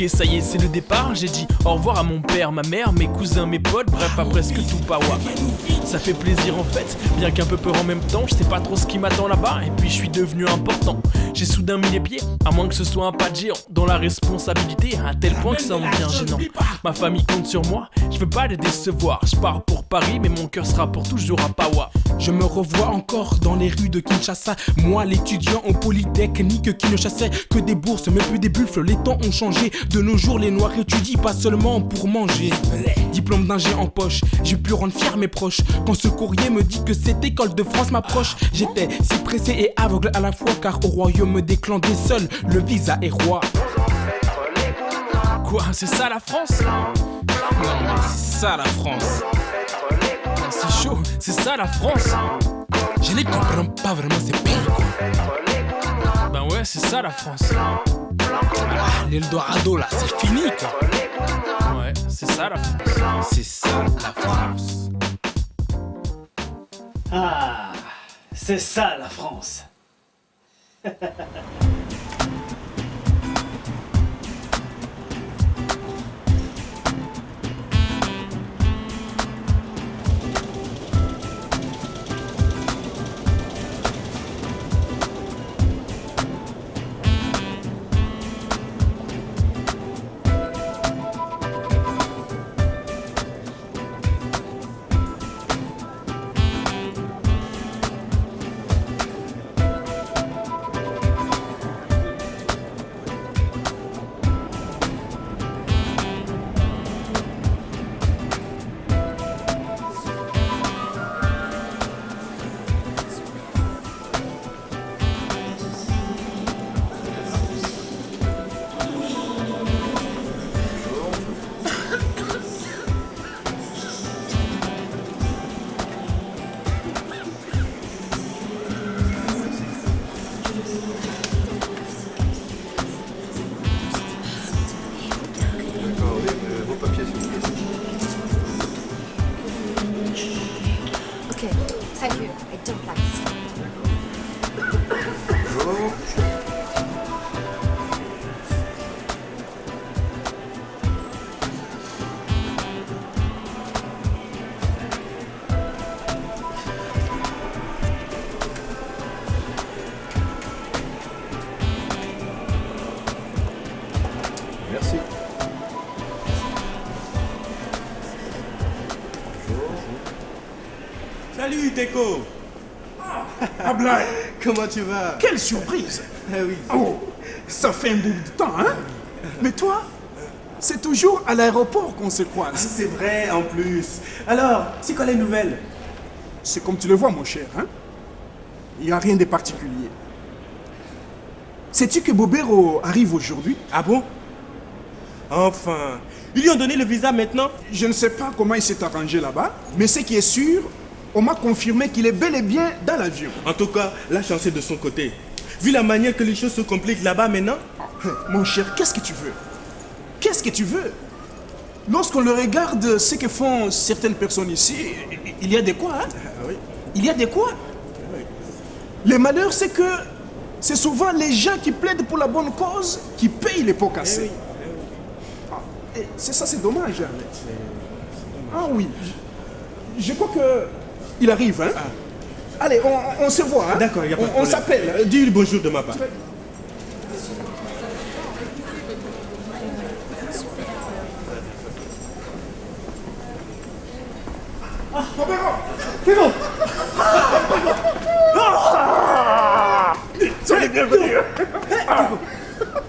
Ok, ça y est, c'est le départ. J'ai dit au revoir à mon père, ma mère, mes cousins, mes potes, bref, à presque tout Pawa. Ça fait plaisir en fait, bien qu'un peu peur en même temps. Je sais pas trop ce qui m'attend là-bas, et puis je suis devenu important. J'ai soudain mis les pieds, à moins que ce soit un pas de géant, dans la responsabilité, à tel point que ça en devient gênant. Ma famille compte sur moi, je veux pas les décevoir. Je pars pour Paris, mais mon cœur sera pour toujours à Pawa. Je me revois encore dans les rues de Kinshasa. Moi, l'étudiant en polytechnique qui ne chassait que des bourses, mais plus des buffles. Les temps ont changé. De nos jours, les noirs étudient pas seulement pour manger. Diplôme d'ingé en poche, j'ai pu rendre fier mes proches. Quand ce courrier me dit que cette école de France m'approche, j'étais si pressé et aveugle à la fois, car au royaume des clandés seul, le visa est roi. Quoi, c'est ça la France? Non, mais c'est ça la France. C'est chaud, c'est ça la France? Je ne comprends pas vraiment ces pays, quoi. Ben ouais, c'est ça la France. L'Eldorado là, c'est fini, quoi. Ouais, c'est ça la France. C'est ça la France. Ah, c'est ça la France. Okay, thank you. I don't like this. Merci. Salut Teco. Ablaï, Comment tu vas? quelle surprise! Eh oui. Oh, ça fait un bout de temps, hein? Mais toi, c'est toujours à l'aéroport qu'on se croise. C'est vrai en plus. Alors, c'est quoi les nouvelles? C'est comme tu le vois, mon cher, hein? Il n'y a rien de particulier. Sais-tu que Bobero arrive aujourd'hui? Ah bon? Enfin, ils lui ont donné le visa maintenant? Je ne sais pas comment il s'est arrangé là-bas, mais ce qui est sûr, on m'a confirmé qu'il est bel et bien dans l'avion. En tout cas, la chance est de son côté. Vu la manière que les choses se compliquent là-bas maintenant. Mon cher, qu'est-ce que tu veux? Qu'est-ce que tu veux? Lorsqu'on le regarde, ce que font certaines personnes ici, il y a de quoi, hein? oui. Il y a de quoi? Le malheur, c'est que c'est souvent les gens qui plaident pour la bonne cause qui payent les pots cassés. Ah, et c'est ça, c'est dommage. Ah oui, je crois que il arrive, hein? Allez, on se voit, hein? D'accord, il n'y a pas de On problème. s'appelle. Dis-lui bonjour de ma part. C'est bon. Soyez bienvenus.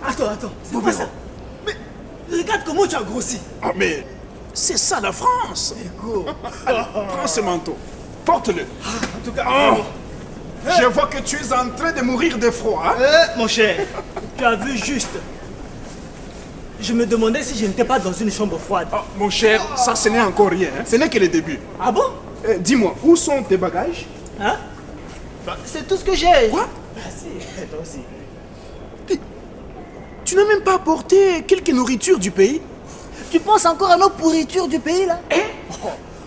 Attends, c'est quoi ça? Mais regarde comment tu as grossi. Ah, mais c'est ça la France. Ego. Allez, prends ce manteau. Porte-le. En tout cas, Je vois que tu es en train de mourir de froid, hein? mon cher, tu as vu juste. Je me demandais si je n'étais pas dans une chambre froide. Ah, mon cher, ça ce n'est encore rien, hein? Ce n'est que le début. Ah bon? Dis-moi, où sont tes bagages? Hein? C'est tout ce que j'ai. Quoi? Ah si, toi aussi. Tu n'as même pas apporté quelques nourritures du pays? Tu penses encore à nos pourritures du pays là?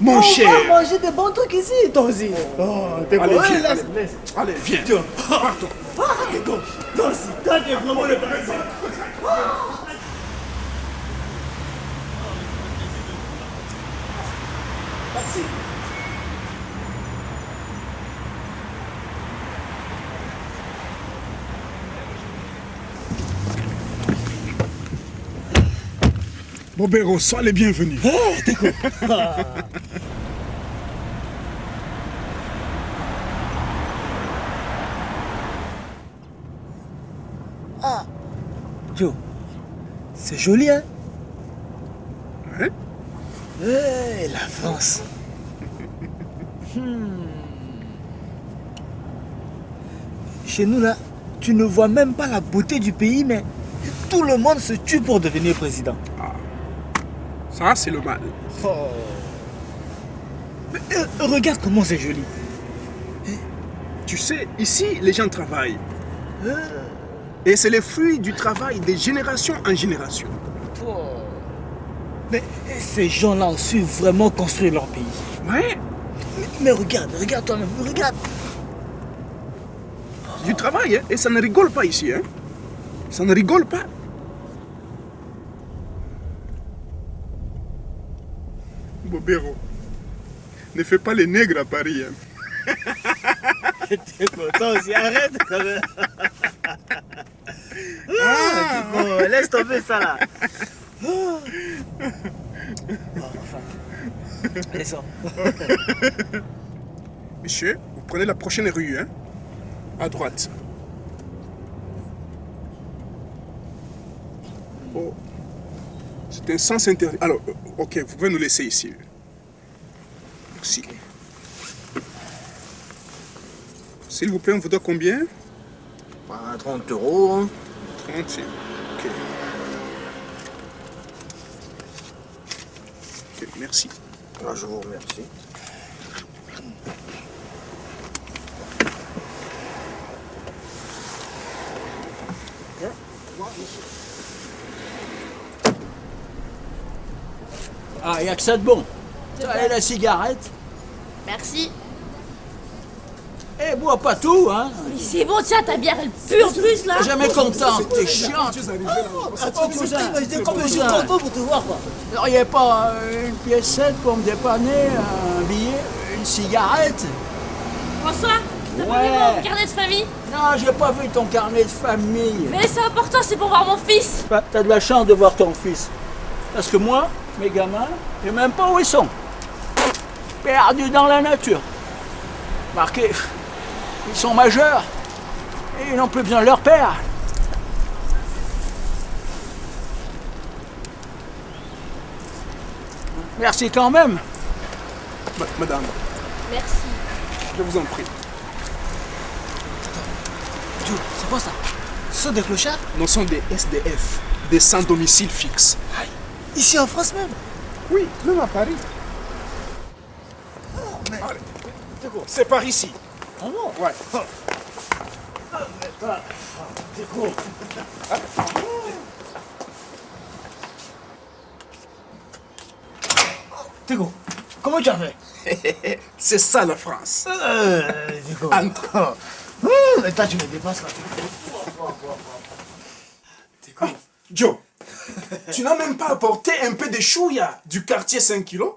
Mon cher. On va manger des bons trucs ici, toi aussi. Oh, t'es Allez, bon. viens, Ouais, allez. laisse. Allez, viens. Ah, t'es gauche. Toi aussi, toi t'es vraiment le paradis. Bobero, sois les bienvenus. Joe, c'est joli, hein? Ouais. La France. Chez nous, là, tu ne vois même pas la beauté du pays, mais tout le monde se tue pour devenir président. Ça, c'est le mal. Mais, regarde comment c'est joli. Tu sais, ici, les gens travaillent. Et c'est le fruit du travail de génération en génération. Mais ces gens-là ont su vraiment construire leur pays. Ouais. Mais regarde toi-même, regarde. Du travail, hein, et ça ne rigole pas ici. Hein. Ça ne rigole pas. Bobero, ne fais pas les nègres à Paris. Hein. T'es content aussi, arrête quand même. Bon, laisse tomber ça là. Bon, enfin. Descends. Monsieur, vous prenez la prochaine rue, hein? À droite. Oh. C'est un sens interdit. Alors, ok, vous pouvez nous laisser ici. Merci. S'il vous plaît, on vous doit combien? 30 euros. Hein. 30, ok. Ok, merci. Je vous remercie. Ah, il n'y a que ça de bon. Et la cigarette? Merci. Eh, bois pas tout, hein. Mais c'est bon, tiens, ta bière, elle pue en plus, là. Jamais content, t'es chiante. Attends, j'étais content pour te voir, quoi. Vous n'auriez pas une piécette pour me dépanner, un billet, une cigarette? François, t'as pas Ouais. vu mon carnet de famille? Non, j'ai pas vu ton carnet de famille. Mais c'est important, c'est pour voir mon fils. Bah, t'as de la chance de voir ton fils. Parce que moi, mes gamins, je sais même pas où ils sont. Perdus dans la nature. Marqué, ils sont majeurs et ils n'ont plus besoin de leur père. Merci quand même. Madame, Merci. je vous en prie. Joe, c'est quoi ça? Ce sont des clochards? Nous sommes des SDF, des sans domicile fixe. Ici en France même? Oui, même à Paris. Allez, c'est par ici. Ah bon? Ouais. Tégo, comment tu as fait? C'est ça la France. Tégo. Entre. Mais toi, tu me dépasses là. Tégo. Joe, tu n'as même pas apporté un peu de chouïa du quartier 5 kilos?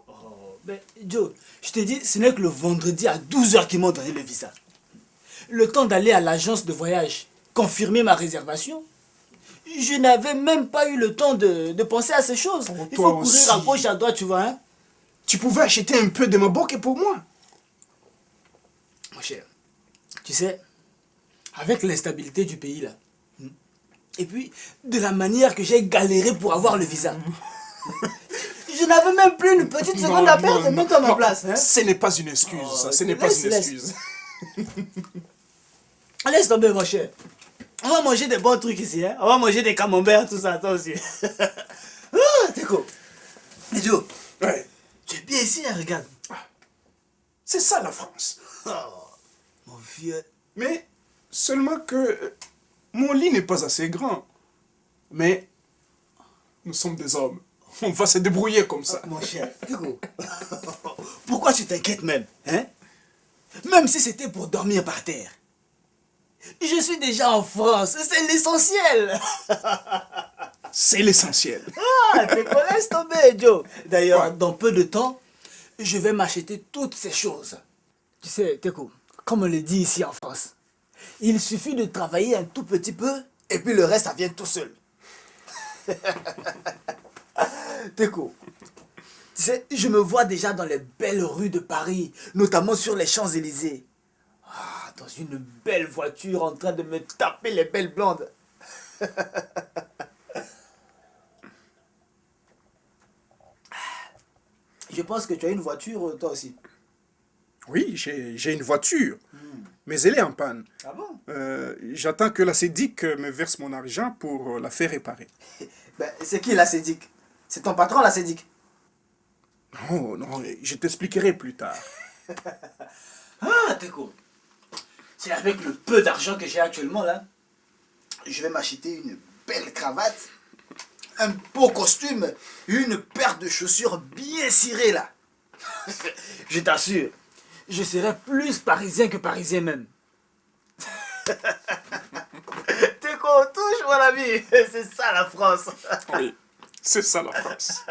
Mais Joe, je t'ai dit, ce n'est que le vendredi à 12h qu'ils m'ont donné le visa. Le temps d'aller à l'agence de voyage, confirmer ma réservation. Je n'avais même pas eu le temps de penser à ces choses. Il toi faut courir aussi. à gauche, à droite, tu vois. Hein? Tu pouvais acheter un peu de ma boque pour moi. Mon cher, tu sais, avec l'instabilité du pays là, et puis de la manière que j'ai galéré pour avoir le visa, je n'avais même plus une petite seconde à perdre, même à ma place. Hein? Ce n'est pas une excuse, ça. Ce n'est pas laisse, une laisse. excuse. Laisse tomber, mon cher. On va manger des bons trucs ici. Hein? On va manger des camemberts, tout ça, toi aussi. Ah, t'es cool. Mais Joe, Ouais. tu es bien ici, hein, regarde. C'est ça la France. Oh, mon vieux. Mais seulement que mon lit n'est pas assez grand. Mais nous sommes des hommes. On va se débrouiller comme ça. Mon cher, Hugo, pourquoi tu t'inquiètes même, hein? Même si c'était pour dormir par terre. Je suis déjà en France, c'est l'essentiel. C'est l'essentiel. Ah, t'es laisse tomber, Joe. D'ailleurs, Ouais. dans peu de temps, je vais m'acheter toutes ces choses. Tu sais, Teko, comme on le dit ici en France, il suffit de travailler un tout petit peu et puis le reste, ça vient tout seul. Teko, tu sais, je me vois déjà dans les belles rues de Paris, notamment sur les Champs-Élysées. Ah, dans une belle voiture en train de me taper les belles blondes. Je pense que tu as une voiture, toi aussi. Oui, j'ai une voiture, mais elle est en panne. Ah bon? J'attends que la SEDIC me verse mon argent pour la faire réparer. Ben, c'est qui la SEDIC? C'est ton patron, la SEDIC? Non, non, je t'expliquerai plus tard. Ah, Teko. C'est avec le peu d'argent que j'ai actuellement, là, je vais m'acheter une belle cravate, un beau costume, une paire de chaussures bien cirées, là. Je t'assure, je serai plus parisien que parisien même. Teko, touche mon ami, c'est ça la France. Oui, c'est ça la France.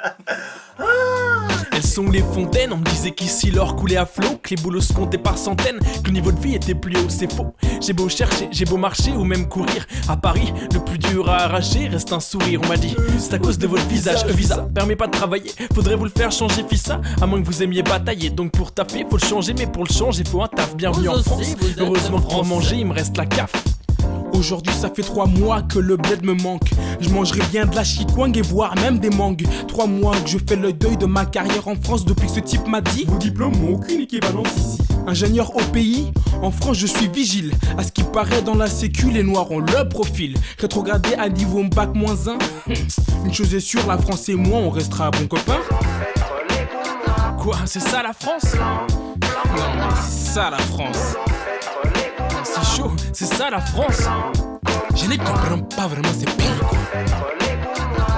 Elles sont les fontaines, on me disait qu'ici l'or coulait à flot, que les boulots se comptaient par centaines, que le niveau de vie était plus haut, c'est faux. J'ai beau chercher, j'ai beau marcher ou même courir, à Paris, le plus dur à arracher reste un sourire. On m'a dit, c'est à cause de votre visage, visa permet pas de travailler, faudrait vous le faire changer fissa, à moins que vous aimiez batailler. Donc pour taper, faut le changer, mais pour le changer, faut un taf. Bienvenue en France, heureusement pour manger, il me reste la CAF. Aujourd'hui ça fait 3 mois que le bled me manque. Je mangerai bien de la chikwang et voire même des mangues. 3 mois que je fais le deuil de ma carrière en France depuis que ce type m'a dit: vos diplômes n'ont aucune équivalence ici. Ingénieur au pays, en France je suis vigile. À ce qui paraît dans la sécu, les noirs ont le profil. Rétrogradé à niveau bac -1. Une chose est sûre, la France et moi on restera bons copains. Quoi, c'est ça la France? Non mais c'est ça la France. C'est chaud, c'est ça la France. Je ne comprends pas vraiment ces pays quoi.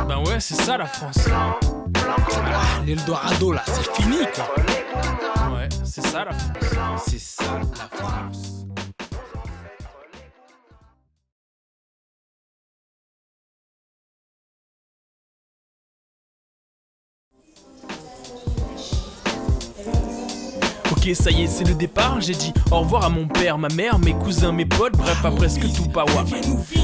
Ben ouais, c'est ça la France. Ah, l'Eldorado là, c'est fini quoi. Ouais, c'est ça la France. C'est ça la France. Ok, ça y est, c'est le départ. J'ai dit au revoir à mon père, ma mère, mes cousins, mes potes, bref, à presque tout Pawa.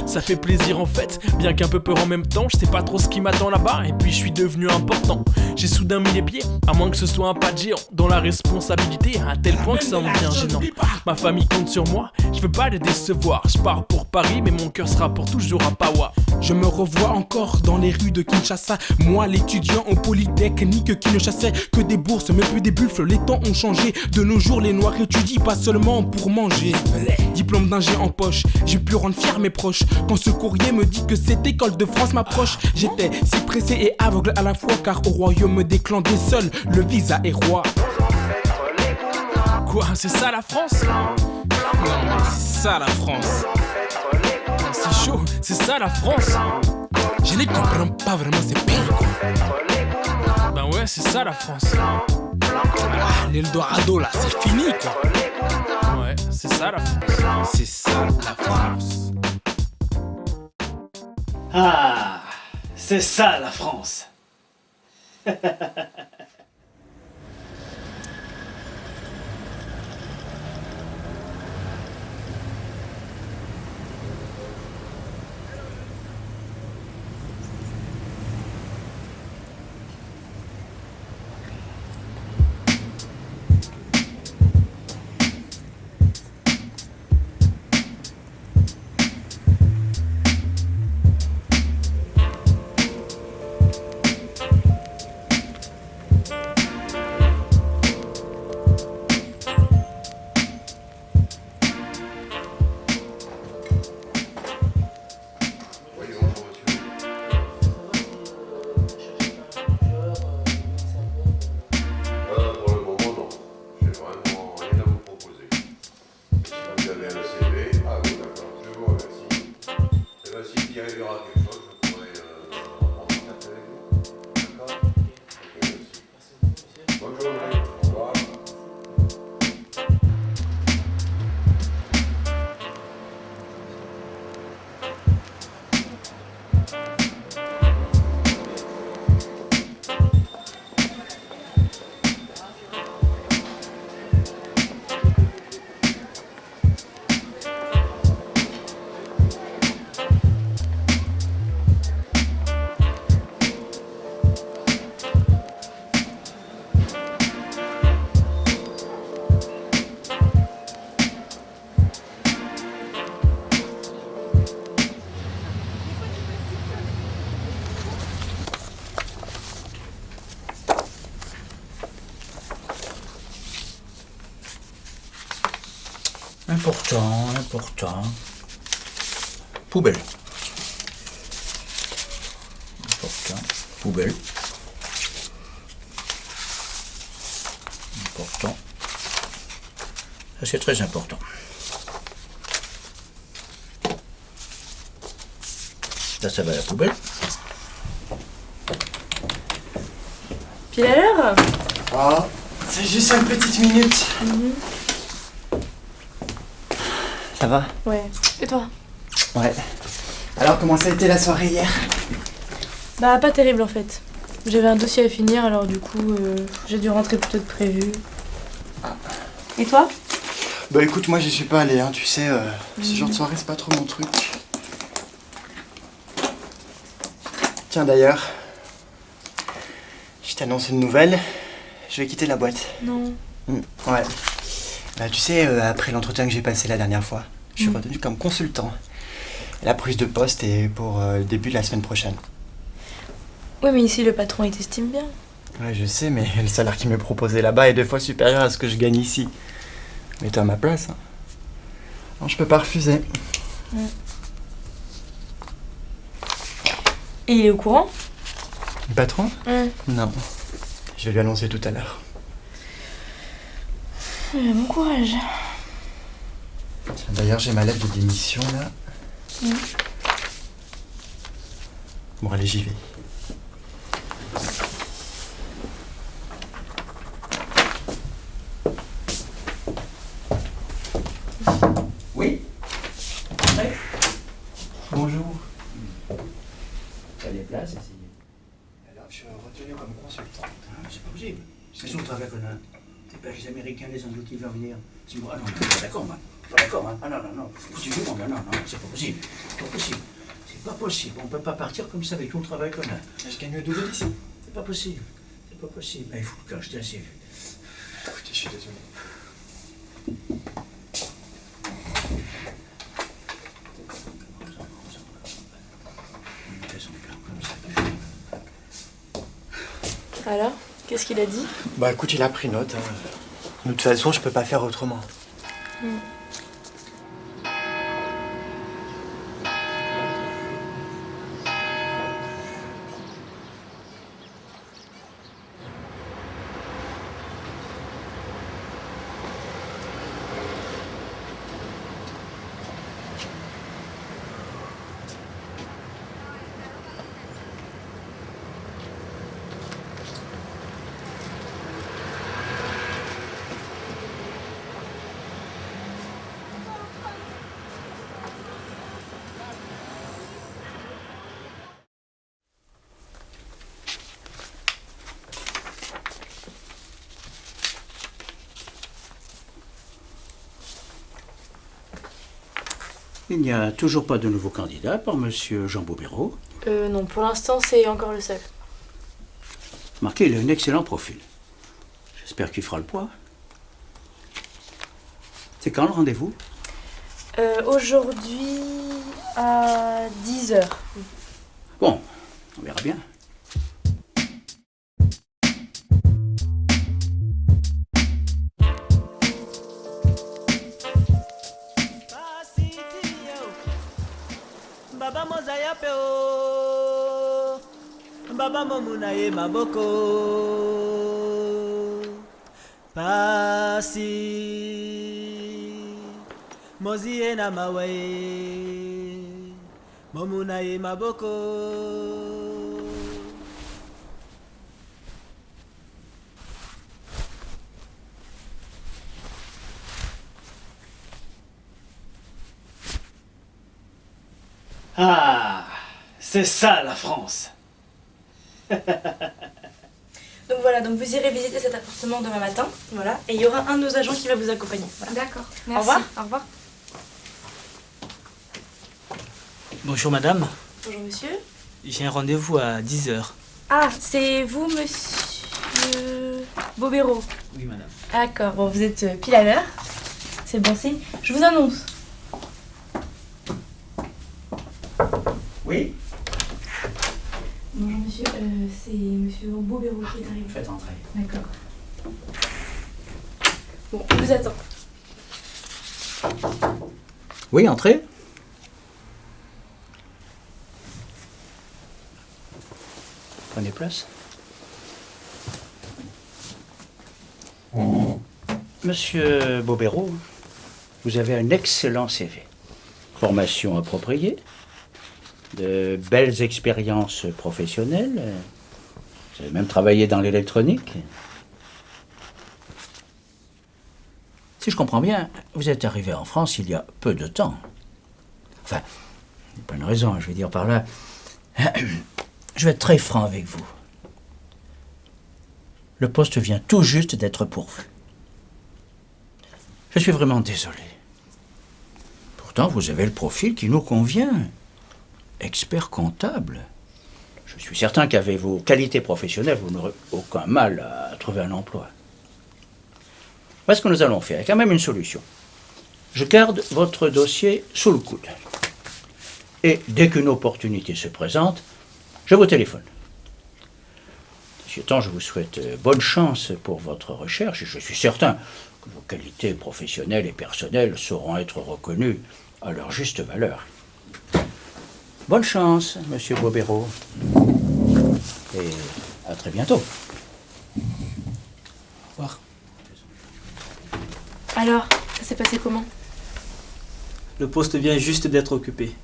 Ça fait plaisir en fait, bien qu'un peu peur en même temps. Je sais pas trop ce qui m'attend là-bas, et puis je suis devenu important. J'ai soudain mis les pieds, à moins que ce soit un pas de géant, dans la responsabilité, à tel point que ça en devient gênant. Ma famille compte sur moi, je veux pas les décevoir. Je pars pour Paris, mais mon cœur sera pour toujours à Pawa. Je me revois encore dans les rues de Kinshasa. Moi, l'étudiant en polytechnique qui ne chassait que des bourses, mais plus des buffles. Les temps ont changé. De nos jours, les noirs étudient pas seulement pour manger. Diplôme d'ingé en poche, j'ai pu rendre fier mes proches. Quand ce courrier me dit que cette école de France m'approche, j'étais si pressé et aveugle à la fois, car au royaume des clans des seuls, le visa est roi. Quoi, c'est ça la France? Non mais c'est ça la France. C'est chaud, c'est ça la France. Je ne comprends pas vraiment ces pays quoi. Ben ouais, c'est ça la France. Ah, l'Eldorado là, c'est fini quoi. Ouais, c'est ça la France. C'est ça la France. Ah, c'est ça la France. important, important. Poubelle. Important. Poubelle. Important. Ça, c'est très important. Ça va à la poubelle. Pile à l'heure? Ah, c'est juste une petite minute. Ça va? Ouais. Et toi? Ouais. Alors, comment ça a été la soirée hier? Bah, pas terrible en fait. J'avais un dossier à finir, alors du coup, j'ai dû rentrer plus tôt que prévu. Et toi? Bah écoute, moi j'y suis pas allé, hein, tu sais, ce genre de soirée c'est pas trop mon truc. Tiens d'ailleurs, je t'annonce une nouvelle, je vais quitter la boîte. Non. Ouais. Bah tu sais, après l'entretien que j'ai passé la dernière fois, je suis retenu comme consultant. La prise de poste est pour le début de la semaine prochaine. Ouais, mais ici le patron il t'estime bien. Ouais, je sais, mais le salaire qu'il m'est proposé là-bas est 2 fois supérieur à ce que je gagne ici. Mets-toi à ma place. Hein. Non, je peux pas refuser. Et il est au courant? Le patron? Non. Je vais lui annoncer tout à l'heure. Bon courage. Tiens, d'ailleurs, j'ai ma lettre de démission là. Bon, allez, j'y vais. Oui? Ouais. Bonjour. T'as des places ici? Alors, je suis retenu comme consultant. Ah, c'est pas possible. C'est son travail qu'on a. C'est pas les Américains, les Anglo qui vont venir. C'est moi. Ah non, je suis pas d'accord, moi. Je suis pas d'accord, hein. Ah non, non, non. Tu veux, non, non, c'est pas possible. C'est pas possible. C'est pas possible. On peut pas partir comme ça avec tout le travail qu'on a. Je gagne le double ici. C'est pas possible. C'est pas possible. Il faut que je t'ai assez vu. Écoutez, je suis désolé. Alors, qu'est-ce qu'il a dit? Bah écoute, il a pris note. Hein. De toute façon, je peux pas faire autrement. Il n'y a toujours pas de nouveau candidat par monsieur Jean Bobéro. Non, pour l'instant c'est encore le seul. Marqué, il a un excellent profil. J'espère qu'il fera le poids. C'est quand le rendez-vous? Aujourd'hui à 10h. Bon, on verra bien. Baba mozaya pe o Baba momuna ye maboko Pasi Mozi ye na mawe Momuna ye maboko Ah, c'est ça la France. Donc voilà, donc vous irez visiter cet appartement demain matin, voilà, et il y aura un de nos agents qui va vous accompagner. Voilà. D'accord, Au merci. revoir. Au revoir. Bonjour madame, Bonjour monsieur. j'ai un rendez-vous à 10h. Ah, c'est vous monsieur Bobéro. Oui madame. D'accord, bon vous êtes pile à l'heure. C'est bon signe. Je vous annonce. Oui? Bonjour monsieur, c'est monsieur Bobéro qui est arrivé. Faites entrer. D'accord. Bon, on vous attend. Oui, entrez. Prenez place. Monsieur Bobéro, vous avez un excellent CV. Formation appropriée, de belles expériences professionnelles. Vous avez même travaillé dans l'électronique. Si je comprends bien, vous êtes arrivé en France il y a peu de temps. Enfin, il n'y a pas une raison, je vais dire par là. Je vais être très franc avec vous. Le poste vient tout juste d'être pourvu. Je suis vraiment désolé. Pourtant, vous avez le profil qui nous convient. Expert comptable. Je suis certain qu'avec vos qualités professionnelles, vous n'aurez aucun mal à trouver un emploi. Voilà ce que nous allons faire. Il y a quand même une solution. Je garde votre dossier sous le coude. Et dès qu'une opportunité se présente, je vous téléphone. Monsieur Temps, je vous souhaite bonne chance pour votre recherche et je suis certain que vos qualités professionnelles et personnelles sauront être reconnues à leur juste valeur. Bonne chance, monsieur Bobéro. Et à très bientôt. Au revoir. Alors, ça s'est passé comment? Le poste vient juste d'être occupé.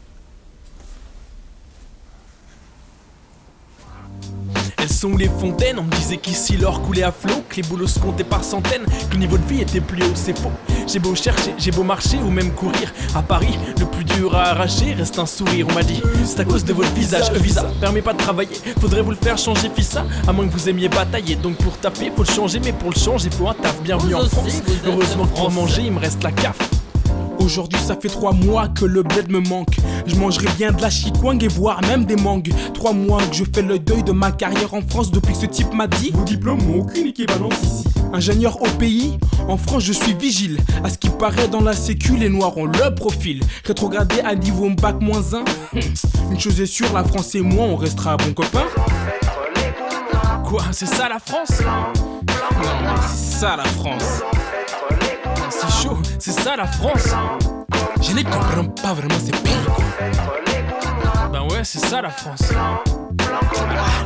Elles sont les fontaines, on me disait qu'ici l'or coulait à flot, que les boulots se comptaient par centaines, que le niveau de vie était plus haut, c'est faux. J'ai beau chercher, j'ai beau marcher ou même courir. À Paris, le plus dur à arracher reste un sourire. On m'a dit, c'est à cause de votre visage. Visa permet pas de travailler, faudrait vous le faire changer, fissa. À moins que vous aimiez batailler. Donc pour taper, faut le changer, mais pour le changer, faut un taf. Bienvenue en France. Heureusement que pour manger, il me reste la CAF. Aujourd'hui ça fait 3 mois que le bled me manque. Je mangerai bien de la chikwang et voire même des mangues. 3 mois que je fais le deuil de ma carrière en France depuis que ce type m'a dit: vos diplômes n'ont aucune équivalence ici. Ingénieur au pays, en France je suis vigile. À ce qui paraît dans la sécu, les noirs ont le profil. Rétrogradé à niveau bac -1. Une chose est sûre, la France et moi on restera bons copains. Quoi, c'est ça la France? Non mais c'est ça la France. C'est chaud, c'est ça la France. Je ne comprends pas vraiment ces pays quoi. Ben ouais, c'est ça la France.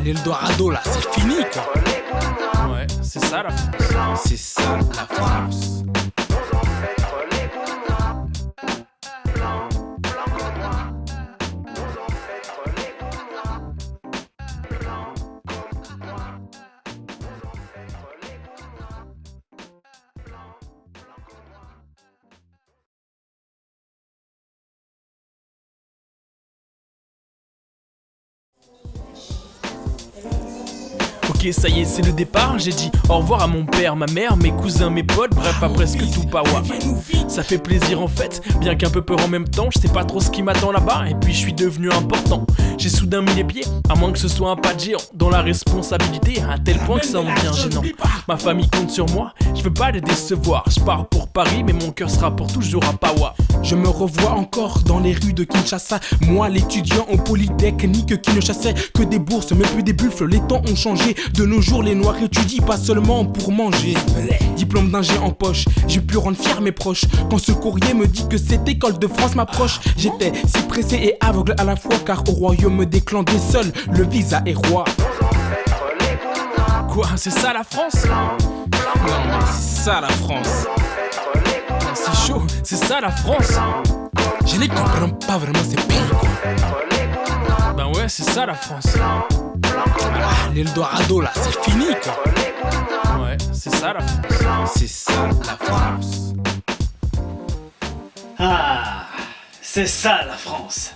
L'Eldorado là, c'est fini quoi. Ouais, c'est ça la France. C'est ça la France. Ok, ça y est, c'est le départ. J'ai dit au revoir à mon père, ma mère, mes cousins, mes potes. Bref, à presque tout Pawa. Ça fait plaisir en fait, bien qu'un peu peur en même temps. Je sais pas trop ce qui m'attend là-bas. Et puis je suis devenu important. J'ai soudain mis les pieds, à moins que ce soit un pas de géant, dans la responsabilité, à tel point que ça en devient gênant. Ma famille compte sur moi, je veux pas les décevoir. Je pars pour Paris, mais mon cœur sera pour toujours à Pawa. Je me revois encore dans les rues de Kinshasa. Moi, l'étudiant en polytechnique qui ne chassait que des bourses, mais plus des buffles. Les temps ont changé. De nos jours, les noirs étudient pas seulement pour manger. Diplôme d'ingé en poche, j'ai pu rendre fier mes proches. Quand ce courrier me dit que cette école de France m'approche, j'étais si pressé et aveugle à la fois, car au royaume des clandés seul, le visa est roi. Quoi, c'est ça la France? Non mais c'est ça la France. C'est chaud, c'est ça la France. Je ne comprends pas vraiment ces pays quoi. Ben ouais, c'est ça la France. L'Eldorado là, c'est fini quoi. Ouais, c'est ça la France. C'est ça la France. Ah, c'est ça la France.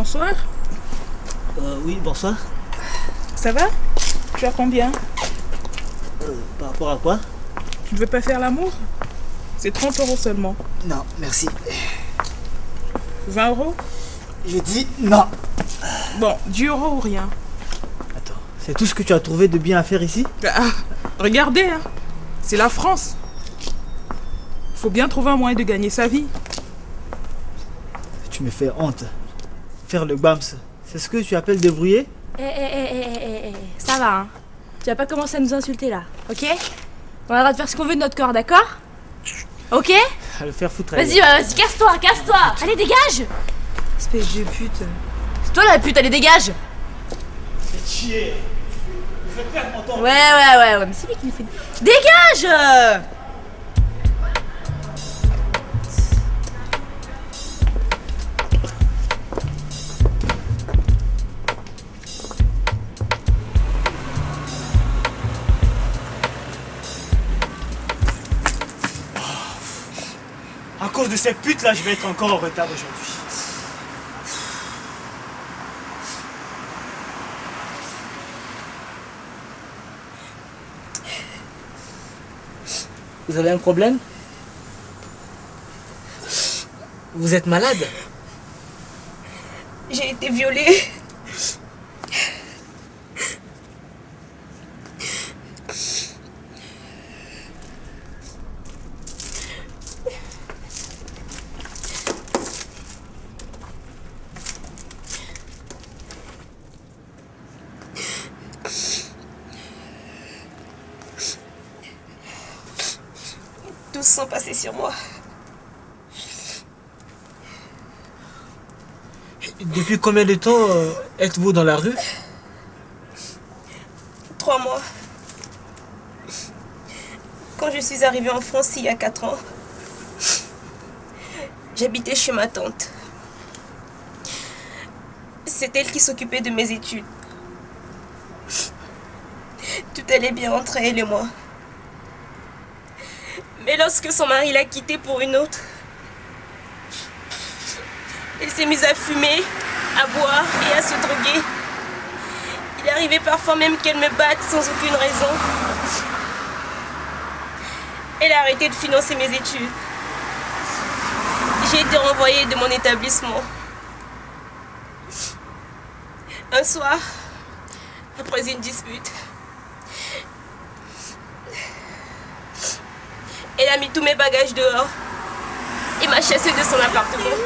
Bonsoir. Oui, bonsoir. Ça va? Tu as combien? Par rapport à quoi? Tu ne veux pas faire l'amour? C'est 30 € seulement. Non, merci. 20 €? Je dis non. Bon, 10 € ou rien. Attends, c'est tout ce que tu as trouvé de bien à faire ici? Ah, regardez, hein. C'est la France. Faut bien trouver un moyen de gagner sa vie. Tu me fais honte. Faire le bams, c'est ce que tu appelles débrouiller? Ça va, hein. Tu vas pas commencer à nous insulter là, ok? On a le droit de faire ce qu'on veut de notre corps, d'accord? Ok? À le faire foutre. Vas-y, casse-toi, casse-toi! Allez, dégage! Espèce de pute. C'est toi la pute, allez, dégage! Faites chier! Vous faites perdre mon temps! Ouais, mais c'est lui qui me fait. Dégage! À cause de cette pute là, je vais être encore en retard aujourd'hui. Vous avez un problème? Vous êtes malade? J'ai été violée. Tous sont passés sur moi. Depuis combien de temps êtes-vous dans la rue? 3 mois. Quand je suis arrivée en France il y a 4 ans, j'habitais chez ma tante. C'est elle qui s'occupait de mes études. Tout allait bien entre elle et moi. Mais lorsque son mari l'a quittée pour une autre, elle s'est mise à fumer, à boire et à se droguer. Il arrivait parfois même qu'elle me batte sans aucune raison. Elle a arrêté de financer mes études. J'ai été renvoyée de mon établissement. Un soir, après une dispute, elle a mis tous mes bagages dehors et m'a chassée de son appartement.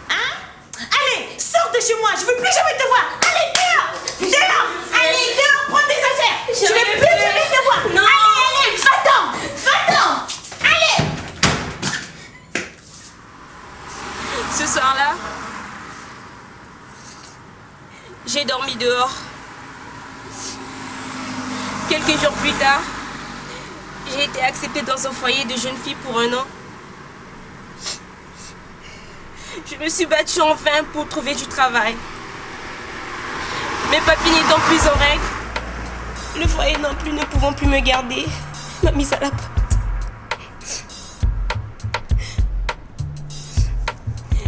Allez, sors de chez moi, je veux plus jamais te voir. Allez, dehors! Dehors! Allez, dehors, prends tes affaires. Je veux plus jamais te voir. Non. Allez, va-t'en! Va-t'en! Allez! Ce soir-là, j'ai dormi dehors. Quelques jours plus tard, j'ai été acceptée dans un foyer de jeunes filles pour 1 an. Je me suis battue en vain pour trouver du travail. Mes papiers n'étant plus en règle, le foyer non plus ne pouvant plus me garder, m'a mise à la porte.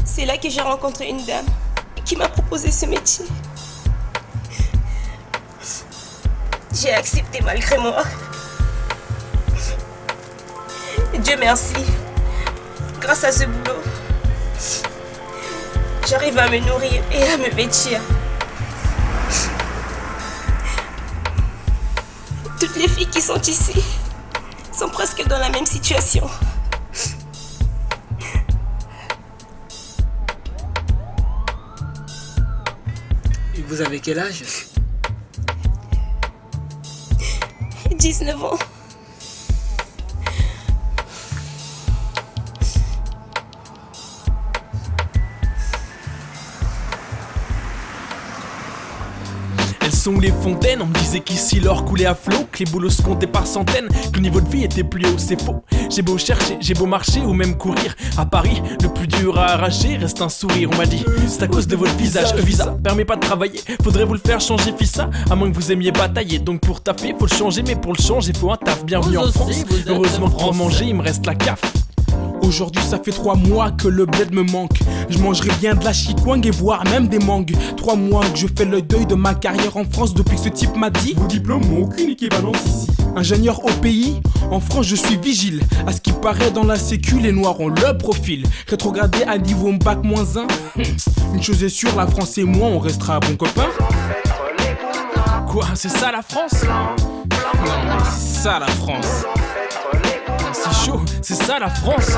C'est là que j'ai rencontré une dame qui m'a proposé ce métier. J'ai accepté malgré moi. Dieu merci, grâce à ce boulot, j'arrive à me nourrir et à me vêtir. Toutes les filles qui sont ici sont presque dans la même situation. Et vous avez quel âge? 19 ans. Elles sont les fontaines, on me disait qu'ici l'or coulait à flot, que les boulots se comptaient par centaines, que le niveau de vie était plus haut, c'est faux. J'ai beau chercher, j'ai beau marcher ou même courir, à Paris, le plus dur à arracher reste un sourire. On m'a dit, c'est à cause de votre visage, visa permet pas de travailler, faudrait vous le faire changer fissa, à moins que vous aimiez batailler. Donc pour taffer, faut le changer, mais pour le changer, faut un taf. Bienvenue en France, heureusement pour manger, il me reste la CAF. Aujourd'hui ça fait 3 mois que le bled me manque. Je mangerai bien de la chikwang et voire même des mangues. 3 mois que je fais le deuil de ma carrière en France depuis que ce type m'a dit: vos diplômes n'ont aucune équivalence ici. Ingénieur au pays, en France je suis vigile. À ce qui paraît dans la sécu, les noirs ont le profil. Rétrogradé à niveau bac -1. Une chose est sûre, la France et moi on restera bons copains. Quoi, c'est ça la France? Non mais c'est ça la France. C'est chaud, c'est ça la France.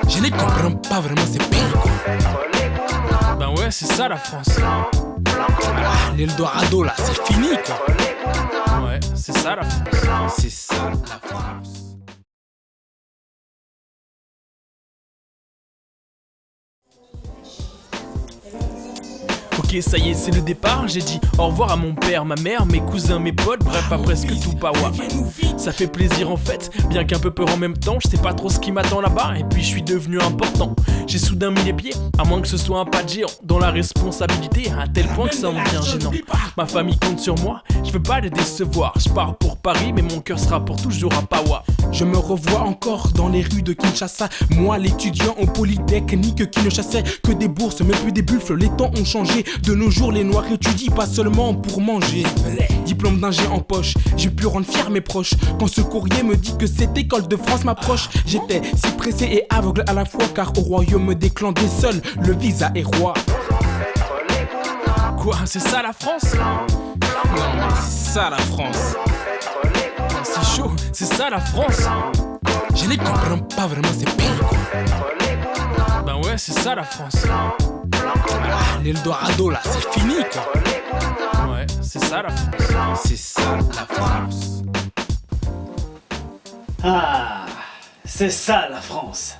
Je ne comprends pas vraiment ces pays quoi. Ben ouais, c'est ça la France. L'Eldorado là, c'est fini quoi. Ouais, c'est ça la France. C'est ça la France. Ok, ça y est, c'est le départ. J'ai dit au revoir à mon père, ma mère, mes cousins, mes potes, bref, à presque tout Pawa. Ça fait plaisir en fait, bien qu'un peu peur en même temps. Je sais pas trop ce qui m'attend là-bas, et puis je suis devenu important. J'ai soudain mis les pieds, à moins que ce soit un pas de géant, dans la responsabilité, à tel point que ça en devient gênant. Ma famille compte sur moi, je veux pas les décevoir. Je pars pour Paris, mais mon cœur sera pour toujours à Pawa. Je me revois encore dans les rues de Kinshasa. Moi, l'étudiant en polytechnique qui ne chassait que des bourses, mais plus des buffles. Les temps ont changé. De nos jours, les noirs étudient pas seulement pour manger. Diplôme d'ingé en poche, j'ai pu rendre fier mes proches. Quand ce courrier me dit que cette école de France m'approche, j'étais si pressé et aveugle à la fois, car au royaume des clandés seul, le visa est roi. Quoi, c'est ça la France? Non mais c'est ça la France. C'est chaud, c'est ça la France. Je ne comprends pas vraiment ces pays quoi. Ben ouais, c'est ça la France. L'Eldorado là, c'est fini quoi. Ouais, c'est ça la France. C'est ça la France. Ah, c'est ça la France.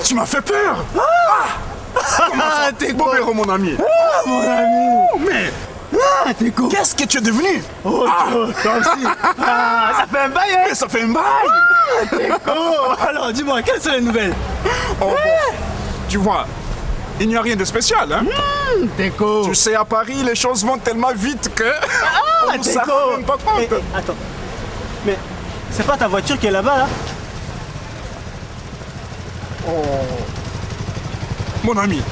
Tu m'as fait peur. T'es Bobéro, mon ami. mon ami. Mais t'es con. qu'est-ce que tu es devenu? Oh, toi aussi. Ça fait un bail, hein? Mais ça fait un bail. T'es con. Alors, dis-moi, quelles sont les nouvelles? Oh, bon. Tu vois, il n'y a rien de spécial, hein? T'es con. Tu sais, à Paris, les choses vont tellement vite que... on t'es s'en con. rend même pas compte. Attends. Mais c'est pas ta voiture qui est là-bas, là? Oh. Mon ami,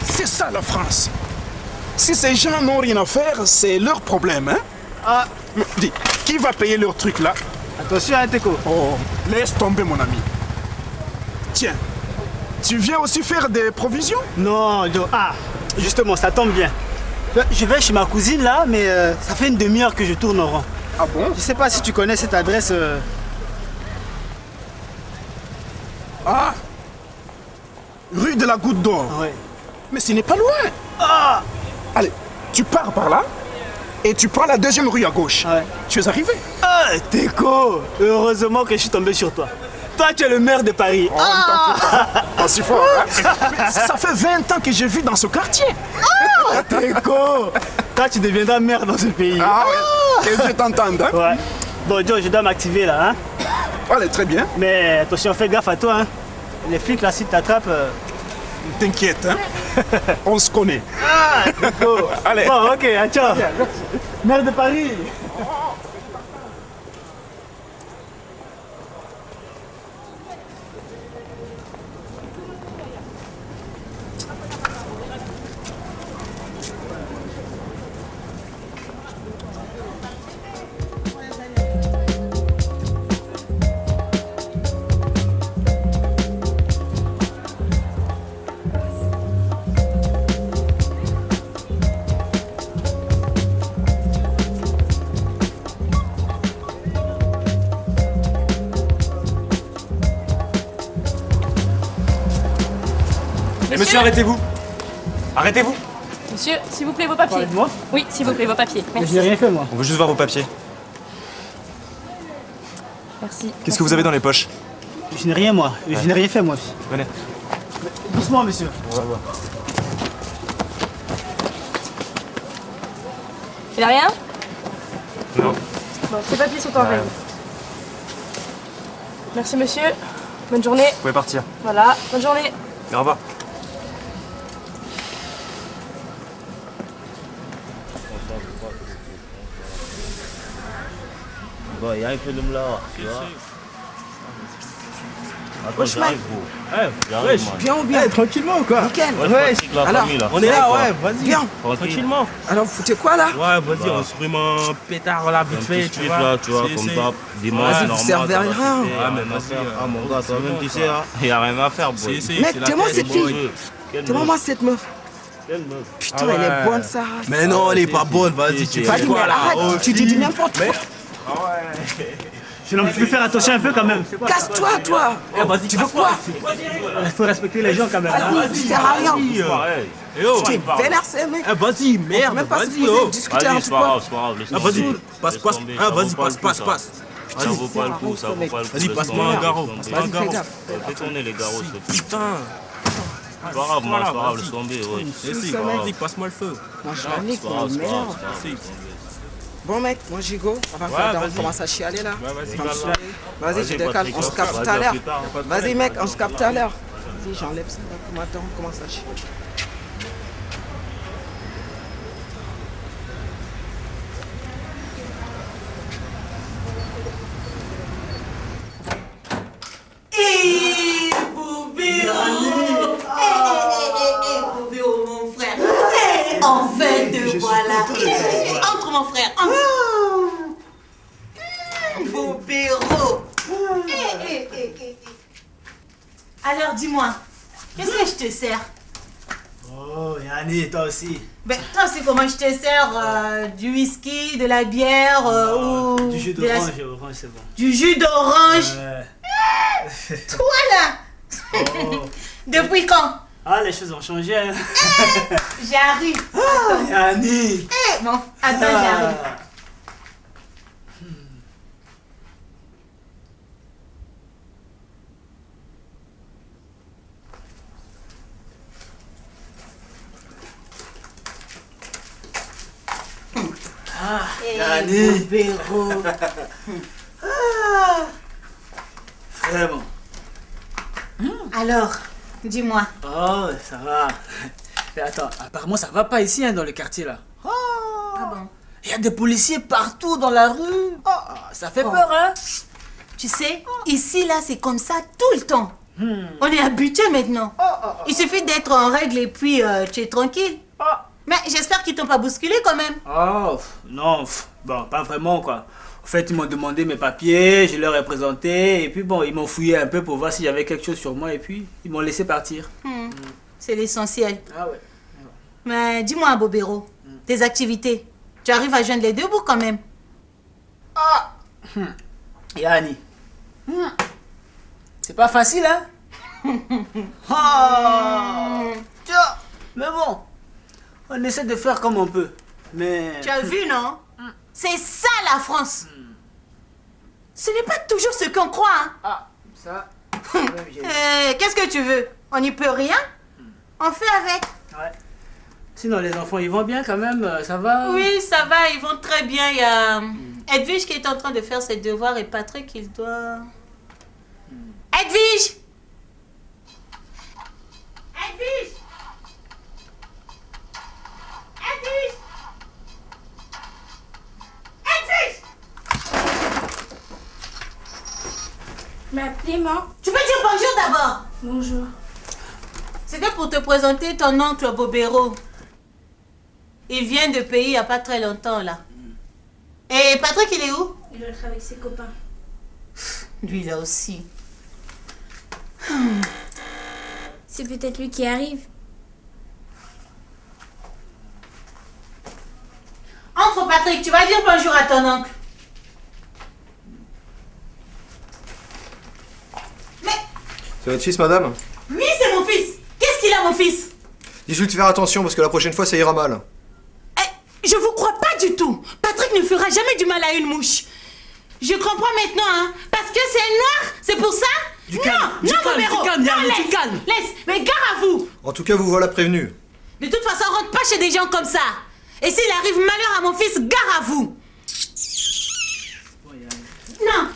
c'est ça la France. Si ces gens n'ont rien à faire, c'est leur problème, hein? Ah. Mais dis, qui va payer leur truc là? Attention, hein, Teco. Oh, laisse tomber mon ami. Tiens, tu viens aussi faire des provisions? Non, Joe. Ah, justement, ça tombe bien. Je vais chez ma cousine là, mais ça fait une demi-heure que je tourne en rond. Ah bon? Je sais pas si tu connais cette adresse. Ah, rue de la Goutte d'Or. Ouais. Mais ce n'est pas loin. Ah. Allez, tu pars par là et tu prends la deuxième rue à gauche. Ouais. Tu es arrivé. Ah, Teco. Heureusement que je suis tombé sur toi. Toi, tu es le maire de Paris. Oh, pas si fort, hein? Mais ça fait 20 ans que j'ai vu dans ce quartier. Ah, Teco. Toi, tu deviendras maire dans ce pays. Ah ouais, que Dieu t'entende, hein? Ouais. Bon, Joe, je dois m'activer là, hein? Allez, très bien. Mais attention, fais gaffe à toi, hein? Les flics là, s'ils t'attrapent... T'inquiète, hein? On se connaît. Ah, Teco. Allez. Bon, ok, ciao. Maire de Paris. Monsieur, arrêtez-vous. Arrêtez-vous. Monsieur, s'il vous plaît, vos papiers. Moi? Oui, s'il vous plaît, vos papiers. Mais Merci. je n'ai rien fait, moi. On veut juste voir vos papiers. Merci. Qu'est-ce que vous avez dans les poches? Je n'ai rien, moi. Je n'ai rien fait, moi. Venez. Doucement, monsieur. On va voir. Il a rien? Non. Bon, ces papiers sont en règle. Merci, monsieur. Bonne journée. Vous pouvez partir. Voilà, bonne journée. Au revoir. Bon, il y a un film là, tu vois. Attends, Wesh, j'arrive, mec. gros. Ouais, Wesh, bien ou bien? tranquillement ou quoi? Nickel. Ouais, la Alors, famille, là. on est là, quoi. ouais, vas-y. Bien. Tranquillement. Alors, vous foutez quoi là? Ouais, vas-y, Bah. on se fume un pétard là, vite fait, tu vois. Là, tu vois, comme ça, dimanche, Vas-y, vous normal, servez à ça va rien. péter, y a rien à faire. Ah, mon gars, toi-même, tu sais, hein, y a rien à faire, boy. Mec, dis-moi cette fille. Dis-moi cette meuf. Quelle meuf? Putain, elle est bonne, ça. Mais non, elle est pas bonne, vas-y, tu Vas-y, fais mais quoi là? arrête, tu dis n'importe quoi. Sinon, tu peux faire attention un peu quand même. Casse-toi, toi. Tu veux quoi? Il faut respecter les gens quand même. Vas-y, tu sers à rien. Tu t'es vénère, ces mecs. Vas-y, merde, Même pas se vas-y, poser, oh. discuter un Vas-y, petit c'est peu. pas grave, c'est pas grave. Ah, vas-y, passe. Ah, vas-y, passe. Ça vaut pas le coup, ça vaut pas le coup. Vas-y, passe-moi un garrot. Vas-y, fais gaffe. Fais tourner les garrots, c'est Putain. C'est pas grave, moi, c'est pas grave, laisse tomber, ouais. C'est pas grave. Passe-moi le feu. Non, je la nique, moi, merde. Bon mec, moi j'y go. Avant qu'on commence à chialer là. Vas-y, tu décales, on se capte tout à l'heure. Vas-y mec, on se capte tout à l'heure. Vas-y, j'enlève ça là pour m'attendre, on commence à chialer. Boubéo, mon frère. Enfin, te voilà. Entre, mon frère. Boubéro. Alors, dis-moi, qu'est-ce que je te sers? Oh, Yanni, toi aussi. Ben, toi aussi, comment je te sers? Du whisky, de la bière ou... Du jus de la- d'orange, c'est bon. Du jus d'orange. Toi, là. Depuis quand? Ah, les choses ont changé. Hein. J'arrive. Attends. Yanni. Bon, attends, j'arrive. Yanni. Béro. Vraiment. Alors, dis-moi. Oh, ça va. Mais attends, apparemment ça va pas ici, hein, dans le quartier là. Ah bon? Il y a des policiers partout dans la rue. Oh, ça fait peur, hein? Tu sais, ici, là, c'est comme ça tout le temps. On est habitué maintenant. Il suffit d'être en règle et puis tu es tranquille. Mais j'espère qu'ils t'ont pas bousculé quand même. Oh, non, bon, pas vraiment quoi. En fait, ils m'ont demandé mes papiers, je leur ai présenté, et puis bon, ils m'ont fouillé un peu pour voir s'il y avait quelque chose sur moi, et puis ils m'ont laissé partir. C'est l'essentiel. Ah ouais. Mais dis-moi, Bobéro, tes activités, tu arrives à joindre les deux bouts quand même. Yanni, c'est pas facile, hein? Tiens, mais bon, on essaie de faire comme on peut. Mais... Tu as vu, non? C'est ça la France. Ce n'est pas toujours ce qu'on croit. Hein? Ah, ça... Qu'est-ce que tu veux? On n'y peut rien? On fait avec. Ouais. Sinon, les enfants, ils vont bien quand même, ça va? Oui, ça va, ils vont très bien. Il y a Edwige qui est en train de faire ses devoirs et Patrick, il doit... Edwige! Edwige! Edwige! Edwige! M'appeler, maman? Tu peux dire bonjour d'abord? Bonjour. C'était pour te présenter ton oncle Bobéro. Il vient de pays il n'y a pas très longtemps, là. Et Patrick, il est où? Il doit être avec ses copains. Lui, là aussi. C'est peut-être lui qui arrive. Entre, Patrick, tu vas dire bonjour à ton oncle. C'est votre fils, madame? Oui, c'est mon fils. Qu'est-ce qu'il a, mon mon fils. Dis-lui de faire attention parce que la prochaine fois ça ira mal. Je vous crois pas du tout. Patrick ne fera jamais du mal à une mouche. Je comprends maintenant, hein. Parce que c'est noir, c'est pour ça? Non, Romero. Laisse, mais gare à vous. En tout cas, vous voilà prévenu. De toute façon, on rentre pas chez des gens comme ça. Et s'il arrive malheur à mon fils, gare à vous. Non.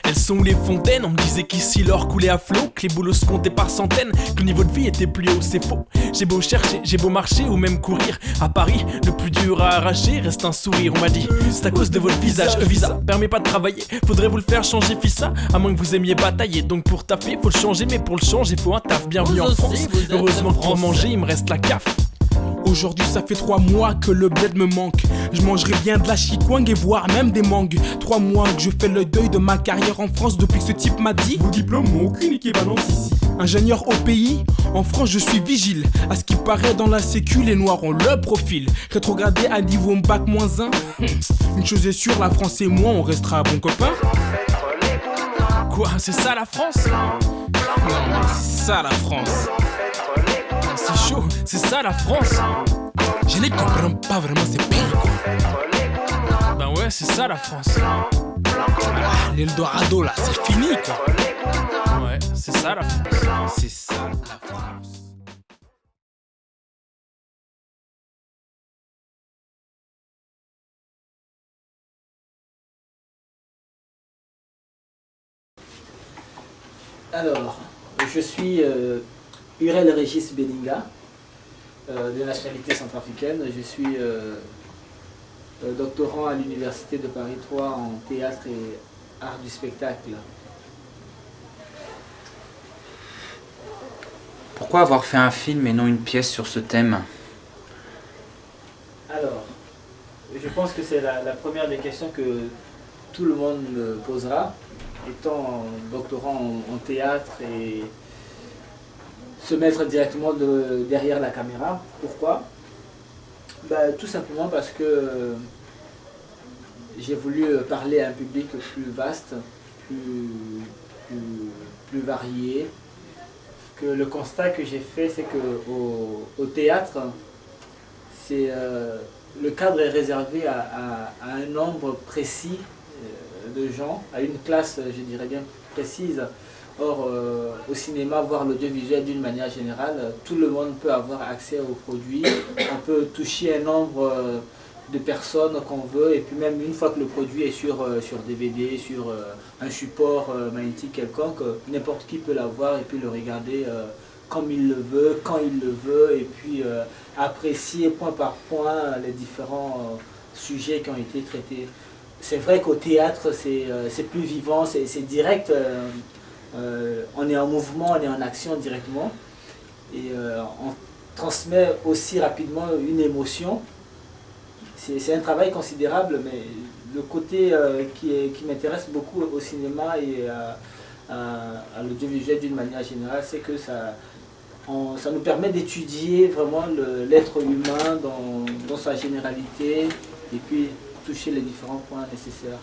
Elles sont les fontaines, on me disait qu'ici l'or coulait à flot, que les boulots se comptaient par centaines, que le niveau de vie était plus haut, c'est faux. J'ai beau chercher, j'ai beau marcher ou même courir, à Paris, le plus dur à arracher reste un sourire. On m'a dit, c'est à cause de votre visage, visa permet pas de travailler, faudrait vous le faire changer fissa, à moins que vous aimiez batailler. Donc pour taper, faut le changer, mais pour le changer, faut un taf. Bienvenue en France, heureusement pour manger, il me reste la CAF. Aujourd'hui ça fait 3 mois que le bled me manque. Je mangerai bien de la chikwang et voire même des mangues. 3 mois que je fais le deuil de ma carrière en France depuis que ce type m'a dit: vos diplômes n'ont aucune équivalence ici. Ingénieur au pays, en France je suis vigile. À ce qui paraît dans la sécu, les noirs ont le profil. Rétrogradé à niveau bac -1. Une chose est sûre, la France et moi on restera bons copains. Quoi, c'est ça la France? Non mais c'est ça la France. C'est chaud, c'est ça la France. Je ne comprends pas vraiment ces pays quoi. Ben ouais, c'est ça la France. Ah, l'Eldorado là, c'est fini quoi. Ouais, c'est ça la France. C'est ça la France. Alors, je suis Urel Régis Beninga, de nationalité centrafricaine. Je suis doctorant à l'Université de Paris 3 en théâtre et art du spectacle. Pourquoi avoir fait un film et non une pièce sur ce thème? Alors, je pense que c'est la première des questions que tout le monde me posera, étant doctorant en théâtre et se mettre directement derrière la caméra. Pourquoi? Tout simplement parce que j'ai voulu parler à un public plus vaste, plus varié. Que le constat que j'ai fait, c'est qu'au théâtre, le cadre est réservé à un nombre précis de gens, à une classe, je dirais bien, précise. Or, au cinéma, voire l'audiovisuel d'une manière générale, tout le monde peut avoir accès aux produits. On peut toucher un nombre de personnes qu'on veut, et puis même une fois que le produit est sur DVD, sur un support magnétique quelconque, n'importe qui peut l'avoir et puis le regarder comme il le veut, quand il le veut, et puis apprécier point par point les différents sujets qui ont été traités. C'est vrai qu'au théâtre, c'est plus vivant, c'est direct. On est en mouvement, on est en action directement, et on transmet aussi rapidement une émotion. C'est un travail considérable, mais le côté qui m'intéresse beaucoup au cinéma et à l'audiovisuel d'une manière générale, c'est que ça nous permet d'étudier vraiment l'être humain dans sa généralité, et puis toucher les différents points nécessaires.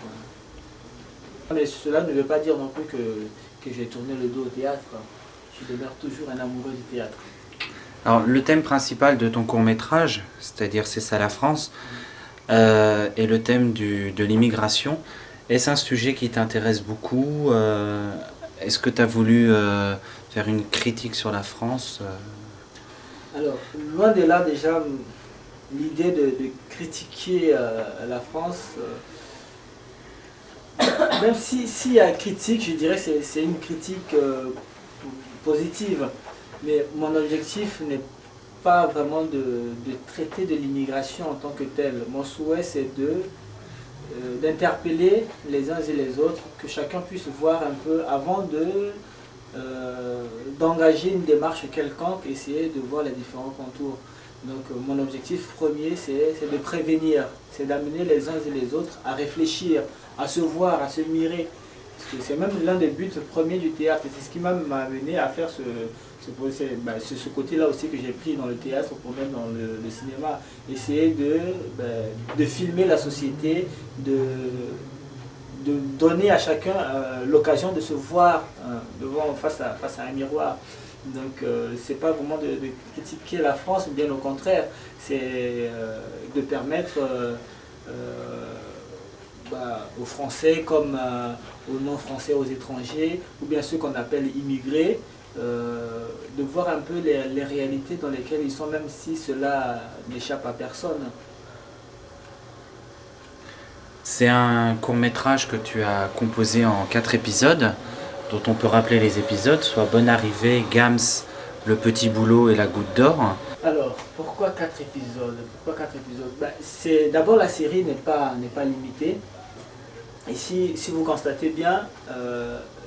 Mais cela ne veut pas dire non plus que j'ai tourné le dos au théâtre. Je demeure toujours un amoureux du théâtre. Alors, le thème principal de ton court-métrage, c'est-à-dire C'est ça la France, est le thème de l'immigration. Est-ce un sujet qui t'intéresse beaucoup? Est-ce que tu as voulu faire une critique sur la France? Alors, loin de là, déjà, l'idée de critiquer la France, même s'il y a critique, je dirais que c'est une critique positive. Mais mon objectif n'est pas vraiment de traiter de l'immigration en tant que telle. Mon souhait, c'est d'interpeller les uns et les autres, que chacun puisse voir un peu, avant d'engager une démarche quelconque, essayer de voir les différents contours. Donc mon objectif premier, c'est de prévenir, c'est d'amener les uns et les autres à réfléchir, à se voir, à se mirer. Parce que c'est même l'un des buts premiers du théâtre, et c'est ce qui m'a amené à faire ce côté-là aussi que j'ai pris dans le théâtre pour même dans le cinéma. Essayer de filmer la société, de donner à chacun l'occasion de se voir face à un miroir. Donc c'est pas vraiment de critiquer la France, bien au contraire, c'est de permettre aux Français comme aux non-Français, aux étrangers, ou bien ceux qu'on appelle immigrés, de voir un peu les réalités dans lesquelles ils sont, même si cela n'échappe à personne. C'est un court-métrage que tu as composé en 4 épisodes, dont on peut rappeler les épisodes, soit Bonne Arrivée, Gams, Le Petit Boulot et La Goutte d'Or. Alors, pourquoi 4 épisodes? C'est d'abord, la série n'est pas limitée. Et si vous constatez bien,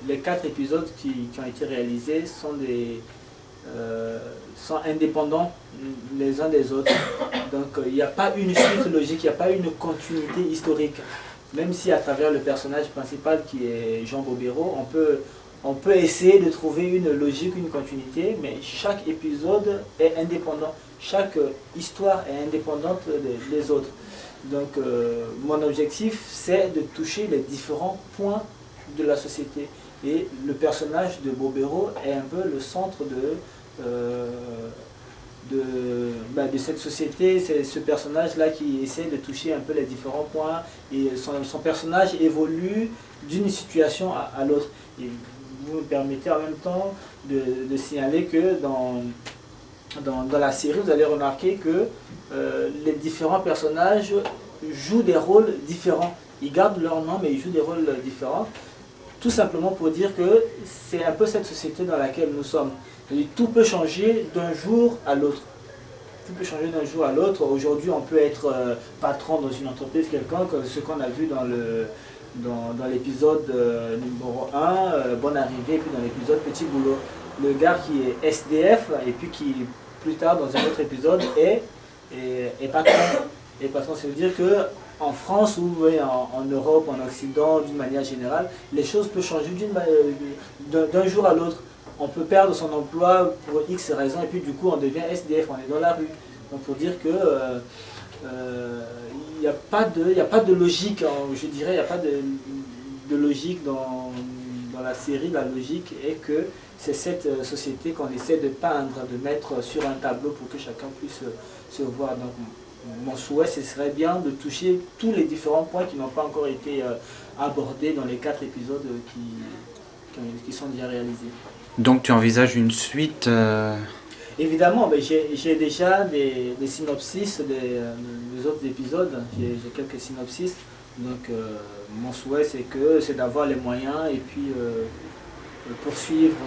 les 4 épisodes qui ont été réalisés sont indépendants les uns des autres. Donc il n'y a pas une suite logique, il n'y a pas une continuité historique. Même si à travers le personnage principal qui est Jean Bobéro, on peut essayer de trouver une logique, une continuité, mais chaque épisode est indépendant. Chaque histoire est indépendante des autres. Donc mon objectif, c'est de toucher les différents points de la société. Et le personnage de Bobéro est un peu le centre de cette société. C'est ce personnage-là qui essaie de toucher un peu les différents points. Et son personnage évolue d'une situation à l'autre. Et vous me permettez en même temps de signaler que dans la série, vous allez remarquer que les différents personnages jouent des rôles différents. Ils gardent leur nom, mais ils jouent des rôles différents. Tout simplement pour dire que c'est un peu cette société dans laquelle nous sommes. Et tout peut changer d'un jour à l'autre. Tout peut changer d'un jour à l'autre. Aujourd'hui, on peut être patron dans une entreprise quelconque, ce qu'on a vu dans l'épisode numéro 1, Bonne Arrivée, et puis dans l'épisode Petit Boulot. Le gars qui est SDF, et puis qui, plus tard, dans un autre épisode, est patron. Et patron, ça veut dire que en France ou en Europe, en Occident, d'une manière générale, les choses peuvent changer d'un jour à l'autre. On peut perdre son emploi pour X raisons et puis du coup on devient SDF, on est dans la rue. Donc pour dire que il n'y a pas de logique, je dirais, il n'y a pas de logique dans la série. La logique est que c'est cette société qu'on essaie de peindre, de mettre sur un tableau pour que chacun puisse se voir. Donc, mon souhait, ce serait bien de toucher tous les différents points qui n'ont pas encore été abordés dans les 4 épisodes qui sont déjà réalisés. Donc tu envisages une suite Évidemment, j'ai déjà des synopsis des autres épisodes, j'ai quelques synopsis. Donc mon souhait, c'est d'avoir les moyens et puis poursuivre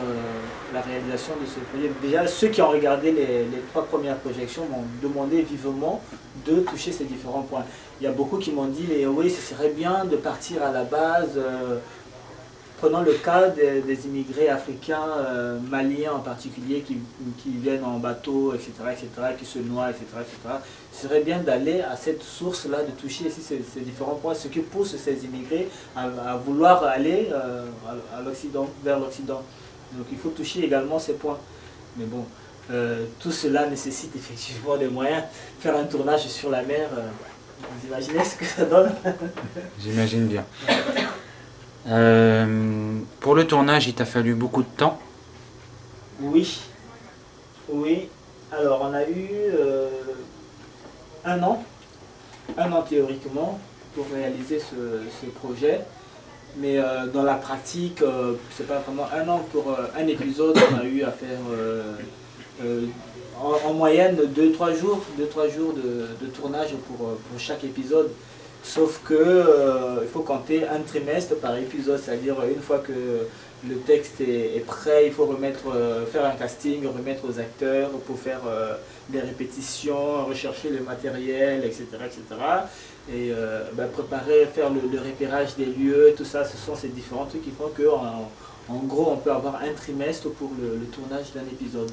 la réalisation de ce projet. Déjà, ceux qui ont regardé les 3 premières projections m'ont demandé vivement de toucher ces différents points. Il y a beaucoup qui m'ont dit, oui, ce serait bien de partir à la base, prenons le cas des immigrés africains, maliens en particulier, qui viennent en bateau, etc., qui se noient, etc., etc. Ce serait bien d'aller à cette source-là, de toucher ici ces différents points, ce qui pousse ces immigrés à vouloir aller à l'Occident, vers l'Occident. Donc il faut toucher également ces points. Mais bon, tout cela nécessite effectivement des moyens. Faire un tournage sur la mer, vous imaginez ce que ça donne? J'imagine bien. Pour le tournage, il t'a fallu beaucoup de temps? Oui. Alors on a eu 1 an théoriquement pour réaliser ce projet. Mais dans la pratique, c'est pas vraiment 1 an. Pour un épisode, on a eu à faire en moyenne 2-3 jours de tournage pour chaque épisode. Sauf que il faut compter un trimestre par épisode, c'est-à-dire une fois que le texte est prêt, il faut faire un casting, remettre aux acteurs pour faire des répétitions, rechercher le matériel, etc. Et préparer, faire le repérage des lieux, tout ça, ce sont ces différents trucs qui font qu'en gros on peut avoir un trimestre pour le tournage d'un épisode.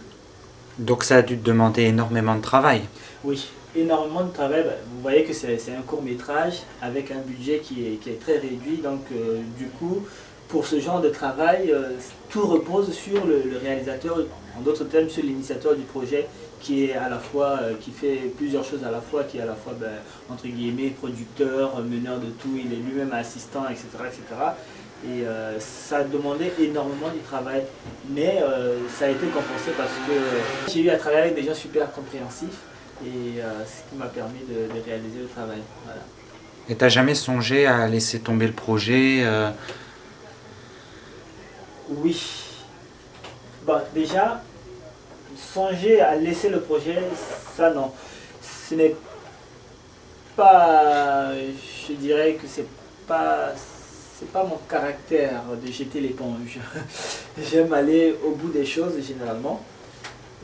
Donc ça a dû te demander énormément de travail? Oui. Énormément de travail. Vous voyez que c'est un court métrage avec un budget qui est très réduit, donc du coup pour ce genre de travail, tout repose sur le réalisateur, en d'autres termes sur l'initiateur du projet, qui est à la fois, qui fait plusieurs choses à la fois, qui est à la fois, entre guillemets, producteur, meneur de tout, il est lui-même assistant, etc. etc. Et ça a demandé énormément du travail, mais ça a été compensé parce que j'ai eu à travailler avec des gens super compréhensifs, et ce qui m'a permis de réaliser le travail. Voilà. Et t'as jamais songé à laisser tomber le projet Oui. Bon, déjà, songer à laisser le projet, ça non. Ce n'est pas, je dirais que c'est pas mon caractère de jeter l'éponge. J'aime aller au bout des choses généralement.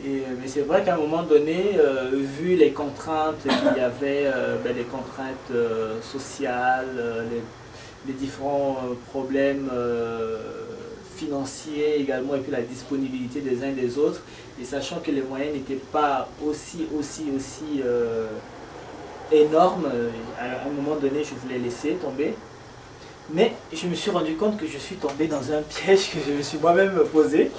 Mais c'est vrai qu'à un moment donné, vu les contraintes qu'il y avait, les contraintes sociales, les différents problèmes financiers également, et puis la disponibilité des uns et des autres, et sachant que les moyens n'étaient pas aussi énormes, à un moment donné, je voulais laisser tomber. Mais je me suis rendu compte que je suis tombé dans un piège que je me suis moi-même posé.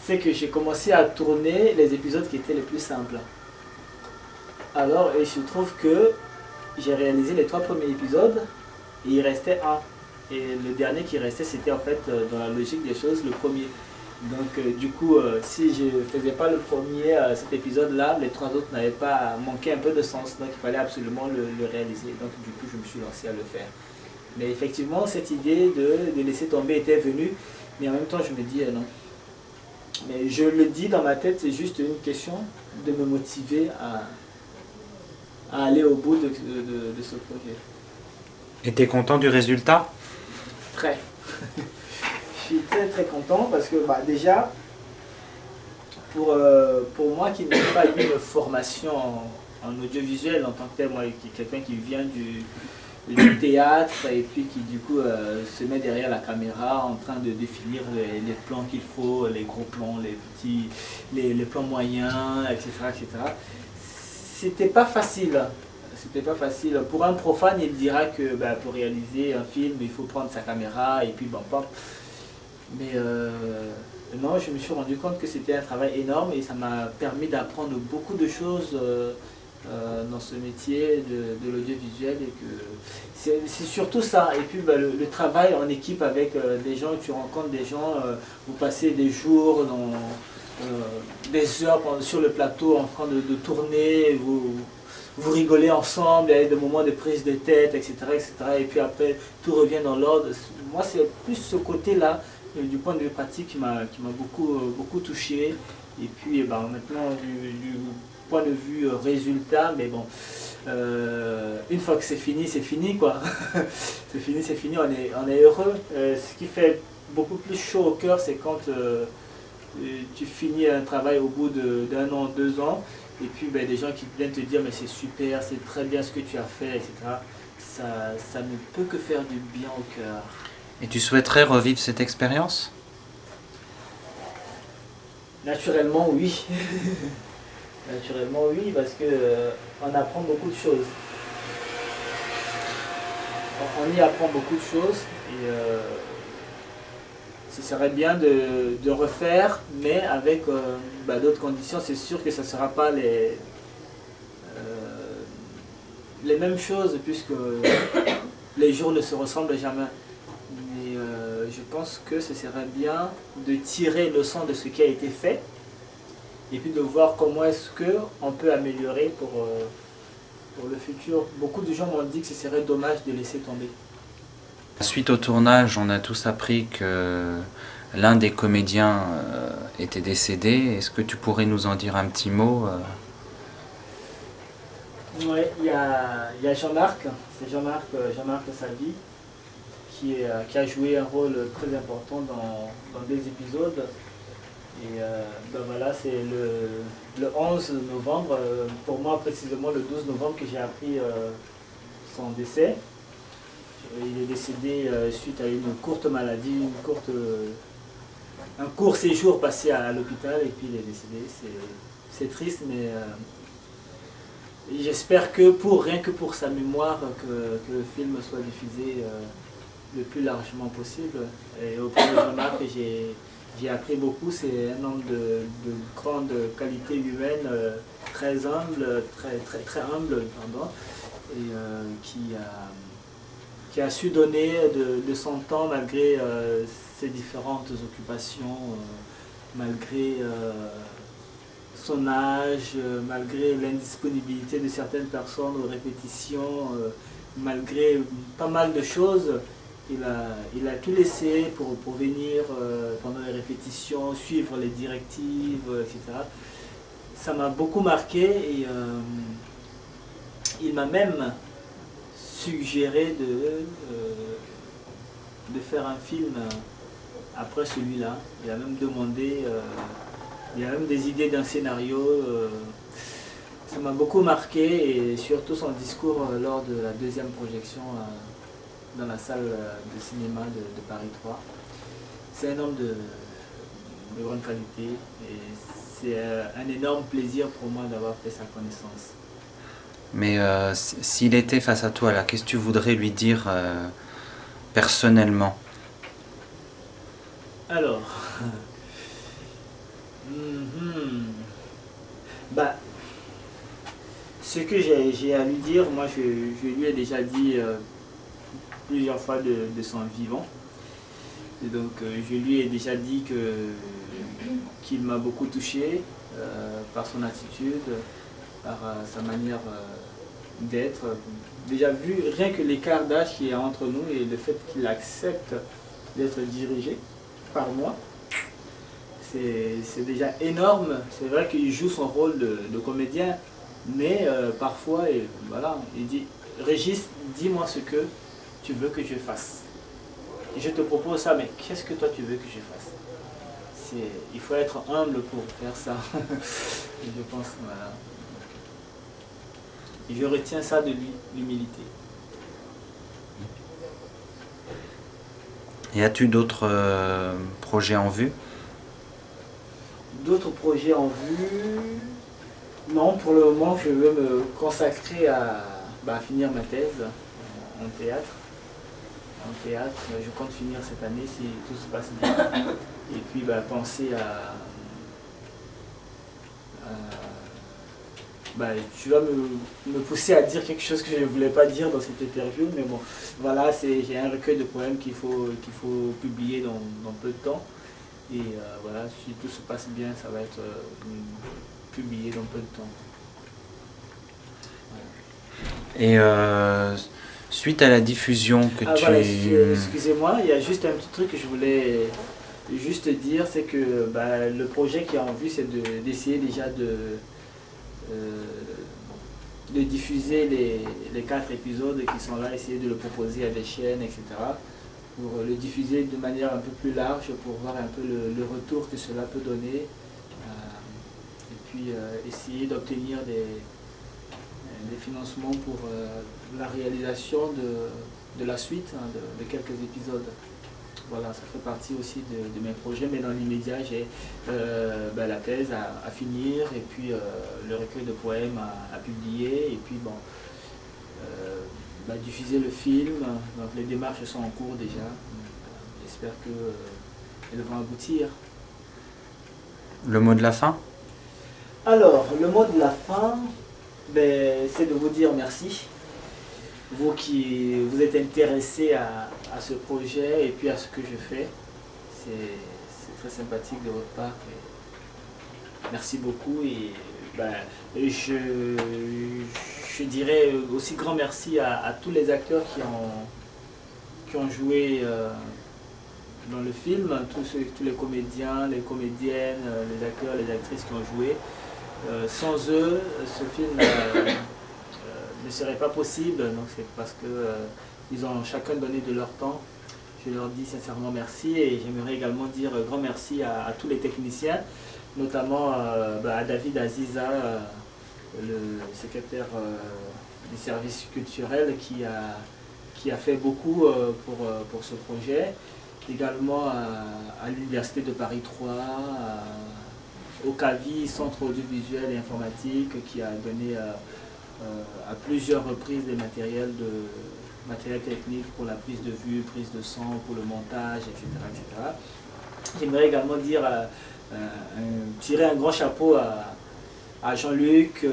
C'est que j'ai commencé à tourner les épisodes qui étaient les plus simples. Alors, il se trouve que j'ai réalisé les 3 premiers épisodes et il restait un. Et le dernier qui restait, c'était en fait, dans la logique des choses, le premier. Donc, du coup, si je ne faisais pas le premier, cet épisode-là, les 3 autres n'avaient pas manqué un peu de sens. Donc, il fallait absolument le réaliser. Donc, du coup, je me suis lancé à le faire. Mais effectivement, cette idée de laisser tomber était venue. Mais en même temps, je me dis non. Mais je le dis dans ma tête, c'est juste une question de me motiver à aller au bout de ce projet. Et t'es content du résultat? Très. Je suis très très content parce que déjà, pour moi qui n'ai pas eu une formation en audiovisuel en tant que tel, moi quelqu'un qui vient du théâtre et puis qui du coup se met derrière la caméra en train de définir les plans qu'il faut, les gros plans, les petits, les plans moyens, etc. etc. C'était pas facile. C'était pas facile. Pour un profane, il dira que pour réaliser un film, il faut prendre sa caméra et puis Mais non, je me suis rendu compte que c'était un travail énorme et ça m'a permis d'apprendre beaucoup de choses dans ce métier de l'audiovisuel, et que c'est surtout ça. Et puis le travail en équipe avec des gens, tu rencontres des gens, vous passez des jours, des heures sur le plateau en train de tourner, vous rigolez ensemble, il y a des moments de prise de tête, etc., etc. Et puis après, tout revient dans l'ordre. Moi, c'est plus ce côté-là, du point de vue pratique, qui m'a beaucoup touché. Et puis maintenant, du point de vue résultat, mais bon, une fois que c'est fini quoi. c'est fini, on est heureux. Ce qui fait beaucoup plus chaud au cœur, c'est quand tu finis un travail au bout d'1 an, 2 ans, et puis des gens qui viennent te dire mais c'est super, c'est très bien ce que tu as fait, etc. Ça ne peut que faire du bien au cœur. Et tu souhaiterais revivre cette expérience? Naturellement oui. Naturellement oui, parce que on apprend beaucoup de choses. On y apprend beaucoup de choses, et ce serait bien de refaire, mais avec d'autres conditions. C'est sûr que ça ne sera pas les mêmes choses, puisque les jours ne se ressemblent jamais. Mais je pense que ce serait bien de tirer leçon de ce qui a été fait, et puis de voir comment est-ce qu'on peut améliorer pour le futur. Beaucoup de gens m'ont dit que ce serait dommage de laisser tomber. Suite au tournage, on a tous appris que l'un des comédiens était décédé. Est-ce que tu pourrais nous en dire un petit mot? Oui, il y a Jean-Marc, c'est Jean-Marc Salvi, qui a joué un rôle très important dans des épisodes. Et voilà, c'est le 11 novembre, pour moi précisément le 12 novembre, que j'ai appris son décès. Il est décédé suite à une courte maladie, un court séjour passé à l'hôpital, et puis il est décédé. C'est triste, mais j'espère que rien que pour sa mémoire, que le film soit diffusé le plus largement possible. Et auprès de Jean-Marc, j'ai appris beaucoup. C'est un homme de grande qualité humaine, très humble, très humble, pardon, et qui a su donner de son temps malgré ses différentes occupations, malgré son âge, malgré l'indisponibilité de certaines personnes aux répétitions, malgré pas mal de choses. Il a tout laissé pour venir pendant les répétitions, suivre les directives, etc. Ça m'a beaucoup marqué et il m'a même suggéré de faire un film après celui-là. Il a même demandé, il y a même des idées d'un scénario. Ça m'a beaucoup marqué et surtout son discours lors de la deuxième projection dans la salle de cinéma de Paris 3. C'est un homme de grande qualité et c'est un énorme plaisir pour moi d'avoir fait sa connaissance. Mais s'il était face à toi là, qu'est-ce que tu voudrais lui dire personnellement? Alors, bah, ce que j'ai à lui dire, moi je lui ai déjà dit plusieurs fois de son vivant. Et donc je lui ai déjà dit qu'il m'a beaucoup touché par son attitude, par sa manière d'être. Déjà vu rien que l'écart d'âge qu'il y a entre nous et le fait qu'il accepte d'être dirigé par moi, c'est déjà énorme. C'est vrai qu'il joue son rôle de comédien, mais parfois, voilà, il dit « Régis, dis-moi ce que tu veux que je fasse. Je te propose ça, mais qu'est-ce que toi tu veux que je fasse ?» Il faut être humble pour faire ça. Je pense, voilà. Et je retiens ça de lui, l'humilité. Et as-tu d'autres projets en vue? D'autres projets en vue? Non, pour le moment, je veux me consacrer à finir ma thèse en théâtre. Je compte finir cette année si tout se passe bien. Et puis penser tu vas me pousser à dire quelque chose que je ne voulais pas dire dans cette interview, mais bon, voilà, j'ai un recueil de poèmes qu'il faut publier dans peu de temps. Et voilà, si tout se passe bien, ça va être publié dans peu de temps. Voilà. Et suite à la diffusion que tu... Voilà, excusez-moi, il y a juste un petit truc que je voulais juste dire, c'est que le projet qui est en vue, c'est d'essayer déjà de diffuser les 4 épisodes qui sont là, essayer de le proposer à des chaînes, etc. Pour le diffuser de manière un peu plus large, pour voir un peu le retour que cela peut donner. Et puis essayer d'obtenir des financements pour la réalisation de la suite, de quelques épisodes. Voilà, ça fait partie aussi de mes projets, mais dans l'immédiat, j'ai la thèse à finir, et puis le recueil de poèmes à publier, et puis diffuser le film. Donc les démarches sont en cours déjà. J'espère qu'elles vont aboutir. Le mot de la fin? Alors, le mot de la fin, c'est de vous dire merci. Vous qui vous êtes intéressés à ce projet et puis à ce que je fais, c'est très sympathique de votre part. Et merci beaucoup et je dirais aussi grand merci à tous les acteurs qui ont joué dans le film, tous les comédiens, les comédiennes, les acteurs, les actrices qui ont joué. Sans eux, ce film ne serait pas possible, donc c'est parce qu'ils ont chacun donné de leur temps. Je leur dis sincèrement merci et j'aimerais également dire grand merci à tous les techniciens, notamment à David Aziza, le secrétaire du service culturel qui a fait beaucoup pour ce projet, également à l'Université de Paris 3, au CAVI, Centre audiovisuel et informatique, qui a donné à plusieurs reprises des matériels matériel technique pour la prise de vue, prise de son, pour le montage, etc. etc. J'aimerais également tirer un grand chapeau à Jean-Luc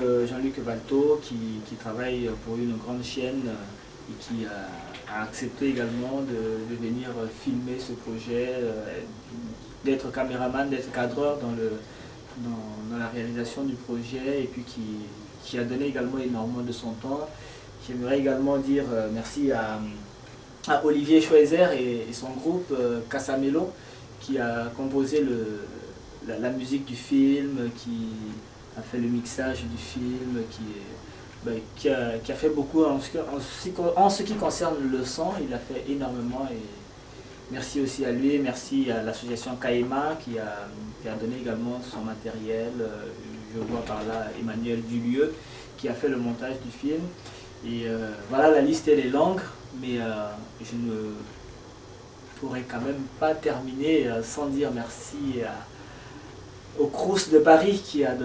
Valto qui travaille pour une grande chaîne et qui a accepté également de venir filmer ce projet, d'être caméraman, d'être cadreur dans la réalisation du projet et puis qui a donné également énormément de son temps. J'aimerais également dire merci à Olivier Schweizer et son groupe Casamelo qui a composé la musique du film, qui a fait le mixage du film, qui a fait beaucoup en ce qui concerne le son. Il a fait énormément et merci aussi à lui, merci à l'association Kaema qui a donné également son matériel. Je vois par là Emmanuel Dulieu qui a fait le montage du film. Et voilà, la liste elle est longue, mais je ne pourrais quand même pas terminer sans dire merci au Crous de Paris qui a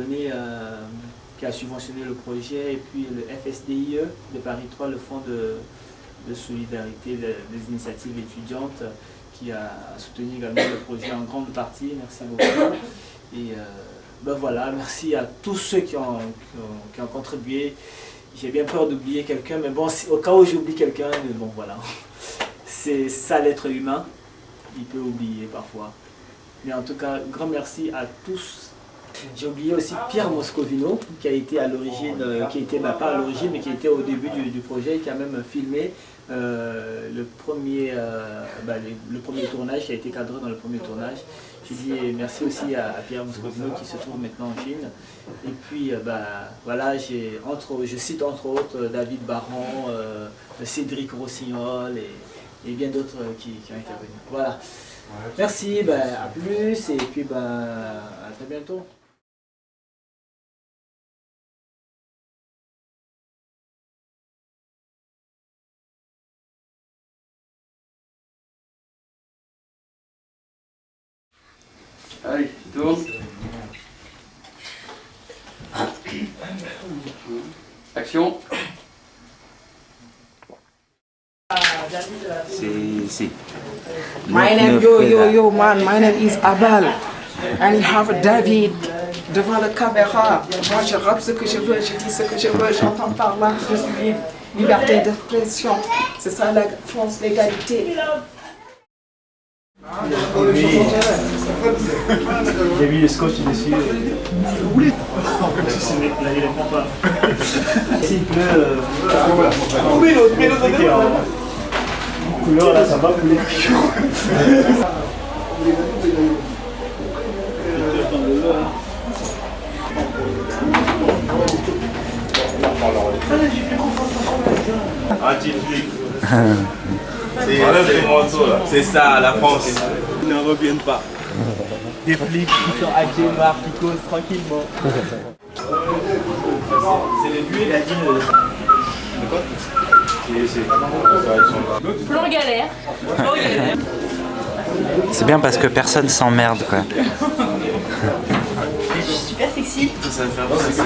subventionné le projet, et puis le FSDIE de Paris 3, le fonds de solidarité des initiatives étudiantes, qui a soutenu également le projet en grande partie. Merci beaucoup. Et ben voilà, merci à tous ceux qui ont contribué. J'ai bien peur d'oublier quelqu'un, mais bon, au cas où j'oublie quelqu'un, mais bon voilà. C'est ça l'être humain, il peut oublier parfois. Mais en tout cas, grand merci à tous. J'ai oublié aussi Pierre Moscovino, qui a été à l'origine, pas à l'origine, mais qui était au début du projet, qui a même filmé le premier tournage, qui a été cadré dans le premier tournage. Je dis merci aussi à Pierre Moscovino qui se trouve maintenant en Chine. Et puis voilà, je cite entre autres David Baron, Cédric Rossignol et bien d'autres qui ont intervenu. Voilà. Merci, à plus et puis à très bientôt. Allez, tourne. Action. Si. My name, yo, man, my name is Abal. And you have David devant la caméra. Moi, je rappe ce que je veux, je dis ce que je veux, j'entends par là, je suis libre. Liberté d'expression, c'est ça la France, l'égalité. J'ai mis le scotch dessus. Oui. Là, il répond pas. S'il pleut, couleur là, ça va couler. C'est ça, la France. Ils n'en reviennent pas. Des flics qui sont habillés noirs, qui causent tranquillement. C'est le but et la dîne. De quoi? Plan galère. C'est bien parce que personne s'emmerde quoi. Je suis super sexy. Ça va faire penser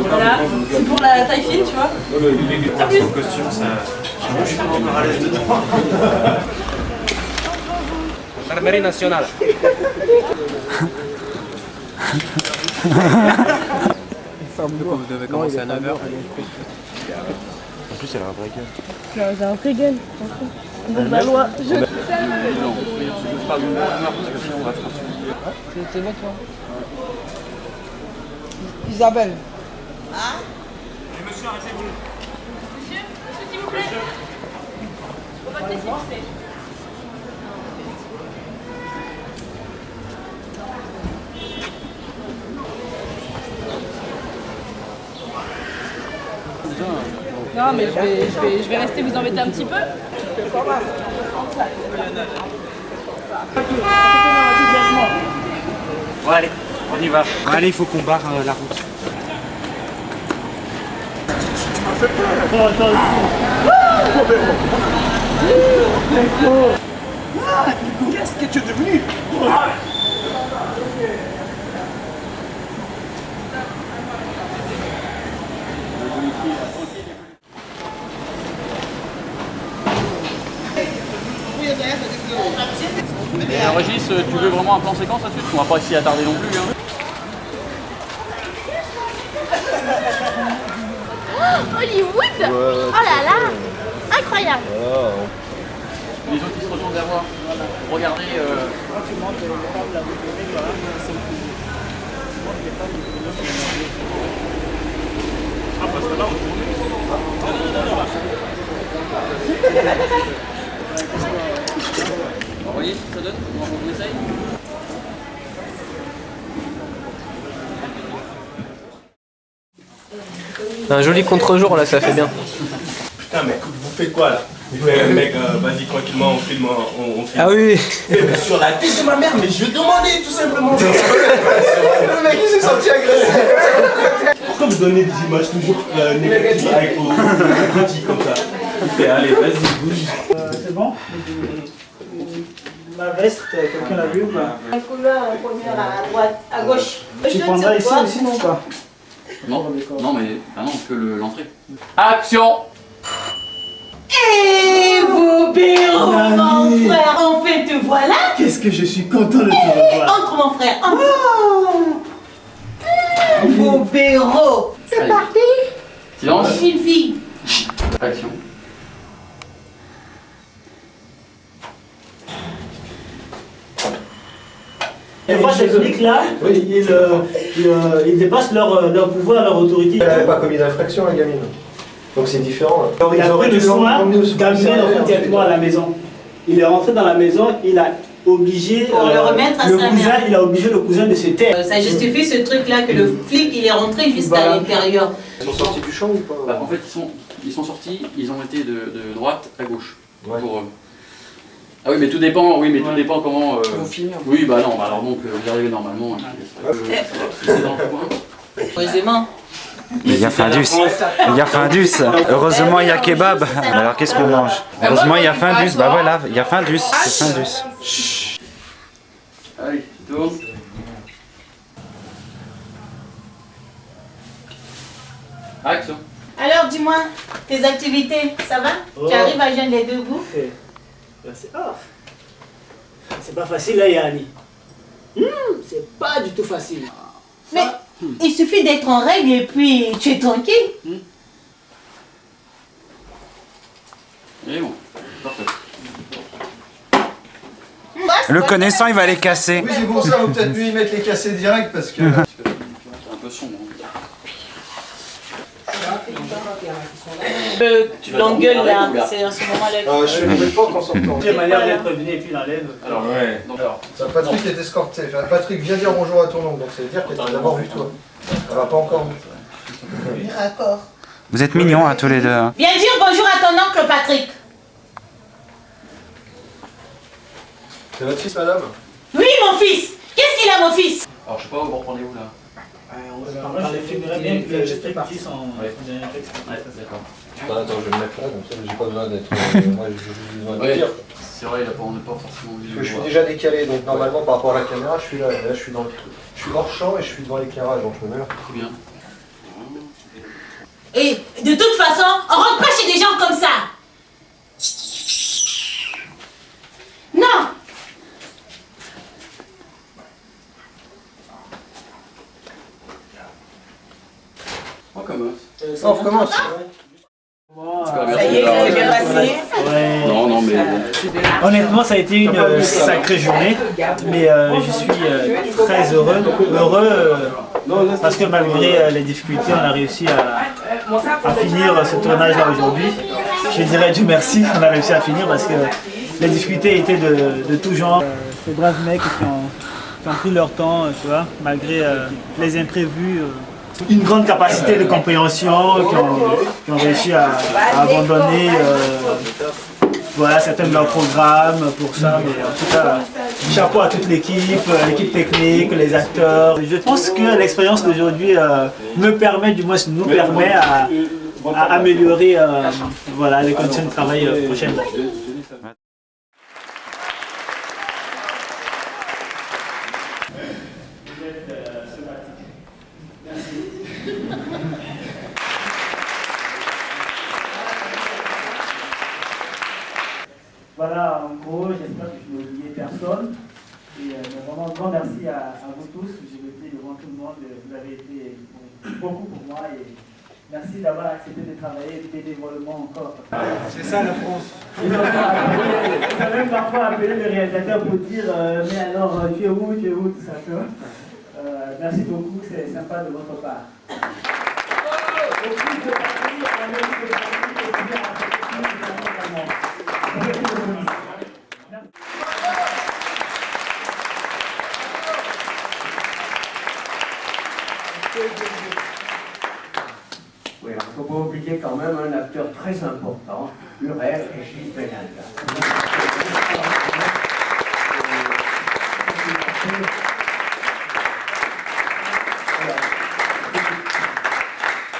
voilà, c'est pour la taille fine, tu vois. Son costume, ça. Je suis pas encore à l'aise dedans. Gendarmerie nationale. Vous devez commencer à 9h. En plus, elle a un vrai gueule. Non, j'ai un vrai gueule. Bon, la loi, je... Non, je parle d'une heure parce que sinon on va te faire. C'est bon, toi. Isabelle. Ah? Monsieur, arrêtez-vous. Monsieur, s'il vous plaît. On va te laisser, s'il vous plaît. Non, mais je vais rester vous embêter un petit peu. Bon allez, on y va. Allez, il faut qu'on barre la route. Qu'est-ce que tu es devenu? Régis, tu veux vraiment un plan séquence là-dessus? On va pas essayer à tarder non plus. Hein. Hollywood. Oh là là, incroyable. Les autres qui se retournent vers moi. Regardez. Vous voyez ce que ça donne? On essaye. Un joli contre-jour là, ça fait bien. Putain mec, vous faites quoi là? Mec, vas-y tranquillement, on filme. Ah oui. Sur la tête de ma mère, mais je demandais tout simplement. Le mec il s'est senti agressé. Pourquoi vous donnez des images toujours négatives avec vos critiques comme ça? Allez, vas-y, bouge. C'est bon? Ma veste, quelqu'un l'a vu ou pas? La couleur, la première à droite, à gauche. Tu prendras ici aussi, non pas? Non, non mais ah non, que l'entrée. Action! Eh beau Béro, mon frère, enfin te voilà! Qu'est-ce que je suis content de te revoir! Entre mon frère, entre! Beau Béro! C'est parti! Silence! Je suis une fille! Action! Des fois, ces flics-là, ils dépassent leur pouvoir, leur autorité. Elle n'avait pas commis d'infraction, la gamine. Donc c'est différent. Il a pris le soin d'amener l'enfant directement à la maison. Il est rentré dans la maison, il a obligé Pour le remettre à sa mère. il a obligé le cousin de se taire. Ça justifie ce truc-là que le flic il est rentré jusqu'à l'intérieur. Ils sont sortis du champ ou pas? Bah, en fait, ils sont sortis, ils ont été de droite à gauche. Ouais. Pour, ah oui, mais tout dépend, tout dépend comment. Vous finir. Oui, bah non, bah alors donc vous arrivez normalement. C'est dans le coin. Heureusement. Il y a Findus. Il y a Findus. Heureusement, il y a kebab. Alors, qu'est-ce qu'on mange? Heureusement, il y a Findus. Bah voilà, il y a Findus. C'est Findus. Allez, tu tournes. Action. Alors dis-moi, tes activités, ça va? Tu arrives à joindre les deux bouts? C'est pas facile là, Yanni. C'est pas du tout facile. Mais il suffit d'être en règle et puis tu es tranquille. Et bon, parfait. Le connaissant, il va les casser. Oui, c'est pour ça, on peut-être mieux y mettre les cassés direct parce que. C'est un peu sombre. Tu l'engueules là, c'est en ce moment-là. Je fais une porte en sortant. J'ai manière d'être prévenu et puis il enlève. Alors, ouais. Donc, Ça, Patrick est escorté. Enfin, Patrick, viens dire bonjour à ton oncle. Donc ça veut dire qu'elle t'a d'abord vu toi. Elle va pas encore vu. D'accord. Vous êtes mignons, hein, tous les deux. Hein. Viens dire bonjour à ton oncle Patrick. C'est votre fils, madame? Oui, mon fils. Qu'est-ce qu'il a, mon fils? alors, je sais pas où vous reprenez-vous là. On les filmerait bien que les parties sont en dernier texte. Ouais, d'accord. Attends, je vais me mettre là, comme ça j'ai pas besoin d'être. Moi, j'ai besoin de dire. C'est vrai, on n'est pas forcément obligé. Je suis déjà décalé, donc normalement par rapport à la caméra, je suis là. Là, je suis dans le truc. Je suis hors champ et je suis devant l'éclairage, donc je me mets là. Très bien. Et de toute façon, on rentre pas chez des gens comme ça. Non. On commence. On recommence. Ça y est, c'est bien passé. Non, non, mais. Honnêtement, ça a été une sacrée journée, mais je suis très heureux parce que malgré les difficultés, on a réussi à finir ce tournage-là aujourd'hui. Je dirais Dieu merci, on a réussi à finir parce que les difficultés étaient de tout genre. Ces braves mecs qui ont pris leur temps, tu vois, malgré les imprévus. Une grande capacité de compréhension, qui ont réussi à abandonner voilà, certains de leurs programmes pour ça. Mais en tout cas, chapeau à toute l'équipe technique, les acteurs. Je pense que l'expérience d'aujourd'hui me permet, du moins nous permet à améliorer voilà, les conditions de travail prochainement. Voilà, en gros, j'espère que je n'ai oublié personne. vous avez été beaucoup pour moi et merci d'avoir accepté de travailler bénévolement encore. C'est ça la France. Ils ont même parfois appelé le réalisateur pour dire mais alors tu es où, tout ça. Merci beaucoup, c'est sympa de votre part. Au plus de Paris, on a même de Paris et bien oui, il ne faut pas oublier quand même un acteur très important, Hurel et Gilles Benalla.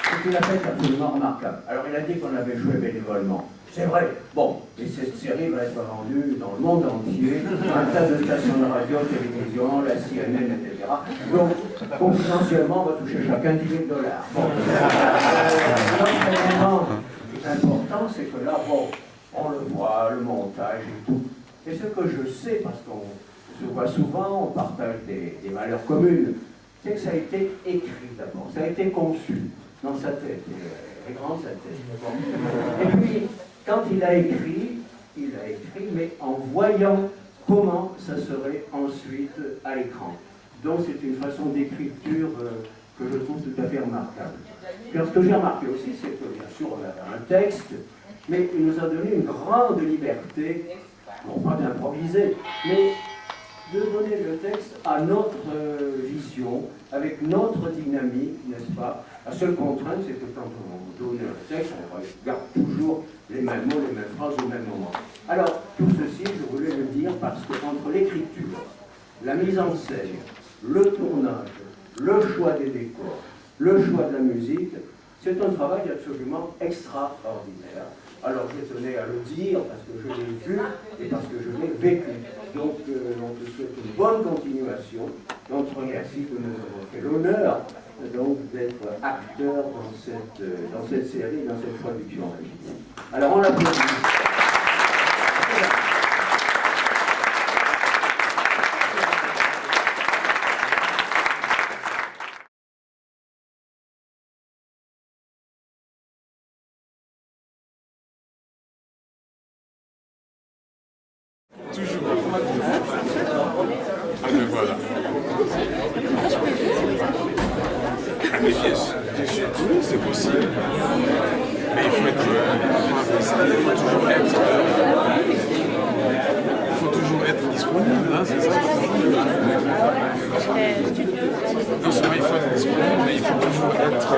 C'est une affaire absolument remarquable. Alors il a dit qu'on avait joué bénévolement. C'est vrai. Bon, et cette série va être vendue dans le monde entier, un tas de stations de radio, télévision, la CNN, etc. Donc, confidentiellement, on va toucher chacun 10 000 $. Bon. L'autre élément qui est important, c'est que là, bon, on le voit, le montage et tout. Et ce que je sais, parce qu'on se voit souvent, on partage des valeurs communes, c'est que ça a été écrit d'abord, ça a été conçu dans sa tête. Elle est grande sa tête. Bon. Et puis, quand il a écrit, mais en voyant comment ça serait ensuite à l'écran. Donc c'est une façon d'écriture que je trouve tout à fait remarquable. Alors, ce que j'ai remarqué aussi, c'est que bien sûr on a un texte, mais il nous a donné une grande liberté, non pas d'improviser, mais de donner le texte à notre vision, avec notre dynamique, n'est-ce pas? La seule contrainte, c'est que quand on donne un texte, on regarde toujours les mêmes mots, les mêmes phrases au même moment. Alors, tout ceci, je voulais le dire parce qu'entre l'écriture, la mise en scène, le tournage, le choix des décors, le choix de la musique, c'est un travail absolument extraordinaire. Alors, je tenais à le dire parce que je l'ai vu et parce que je l'ai vécu. Donc, on te souhaite une bonne continuation. On te remercie de nous avoir fait l'honneur d'être acteur dans cette série, dans cette production. Alors, on l'applaudit. Toujours. Ah mais voilà. Mais bien sûr, oui, c'est possible. Mais il faut toujours être disponible, hein, c'est ça? Non seulement il faut être disponible, mais il faut toujours être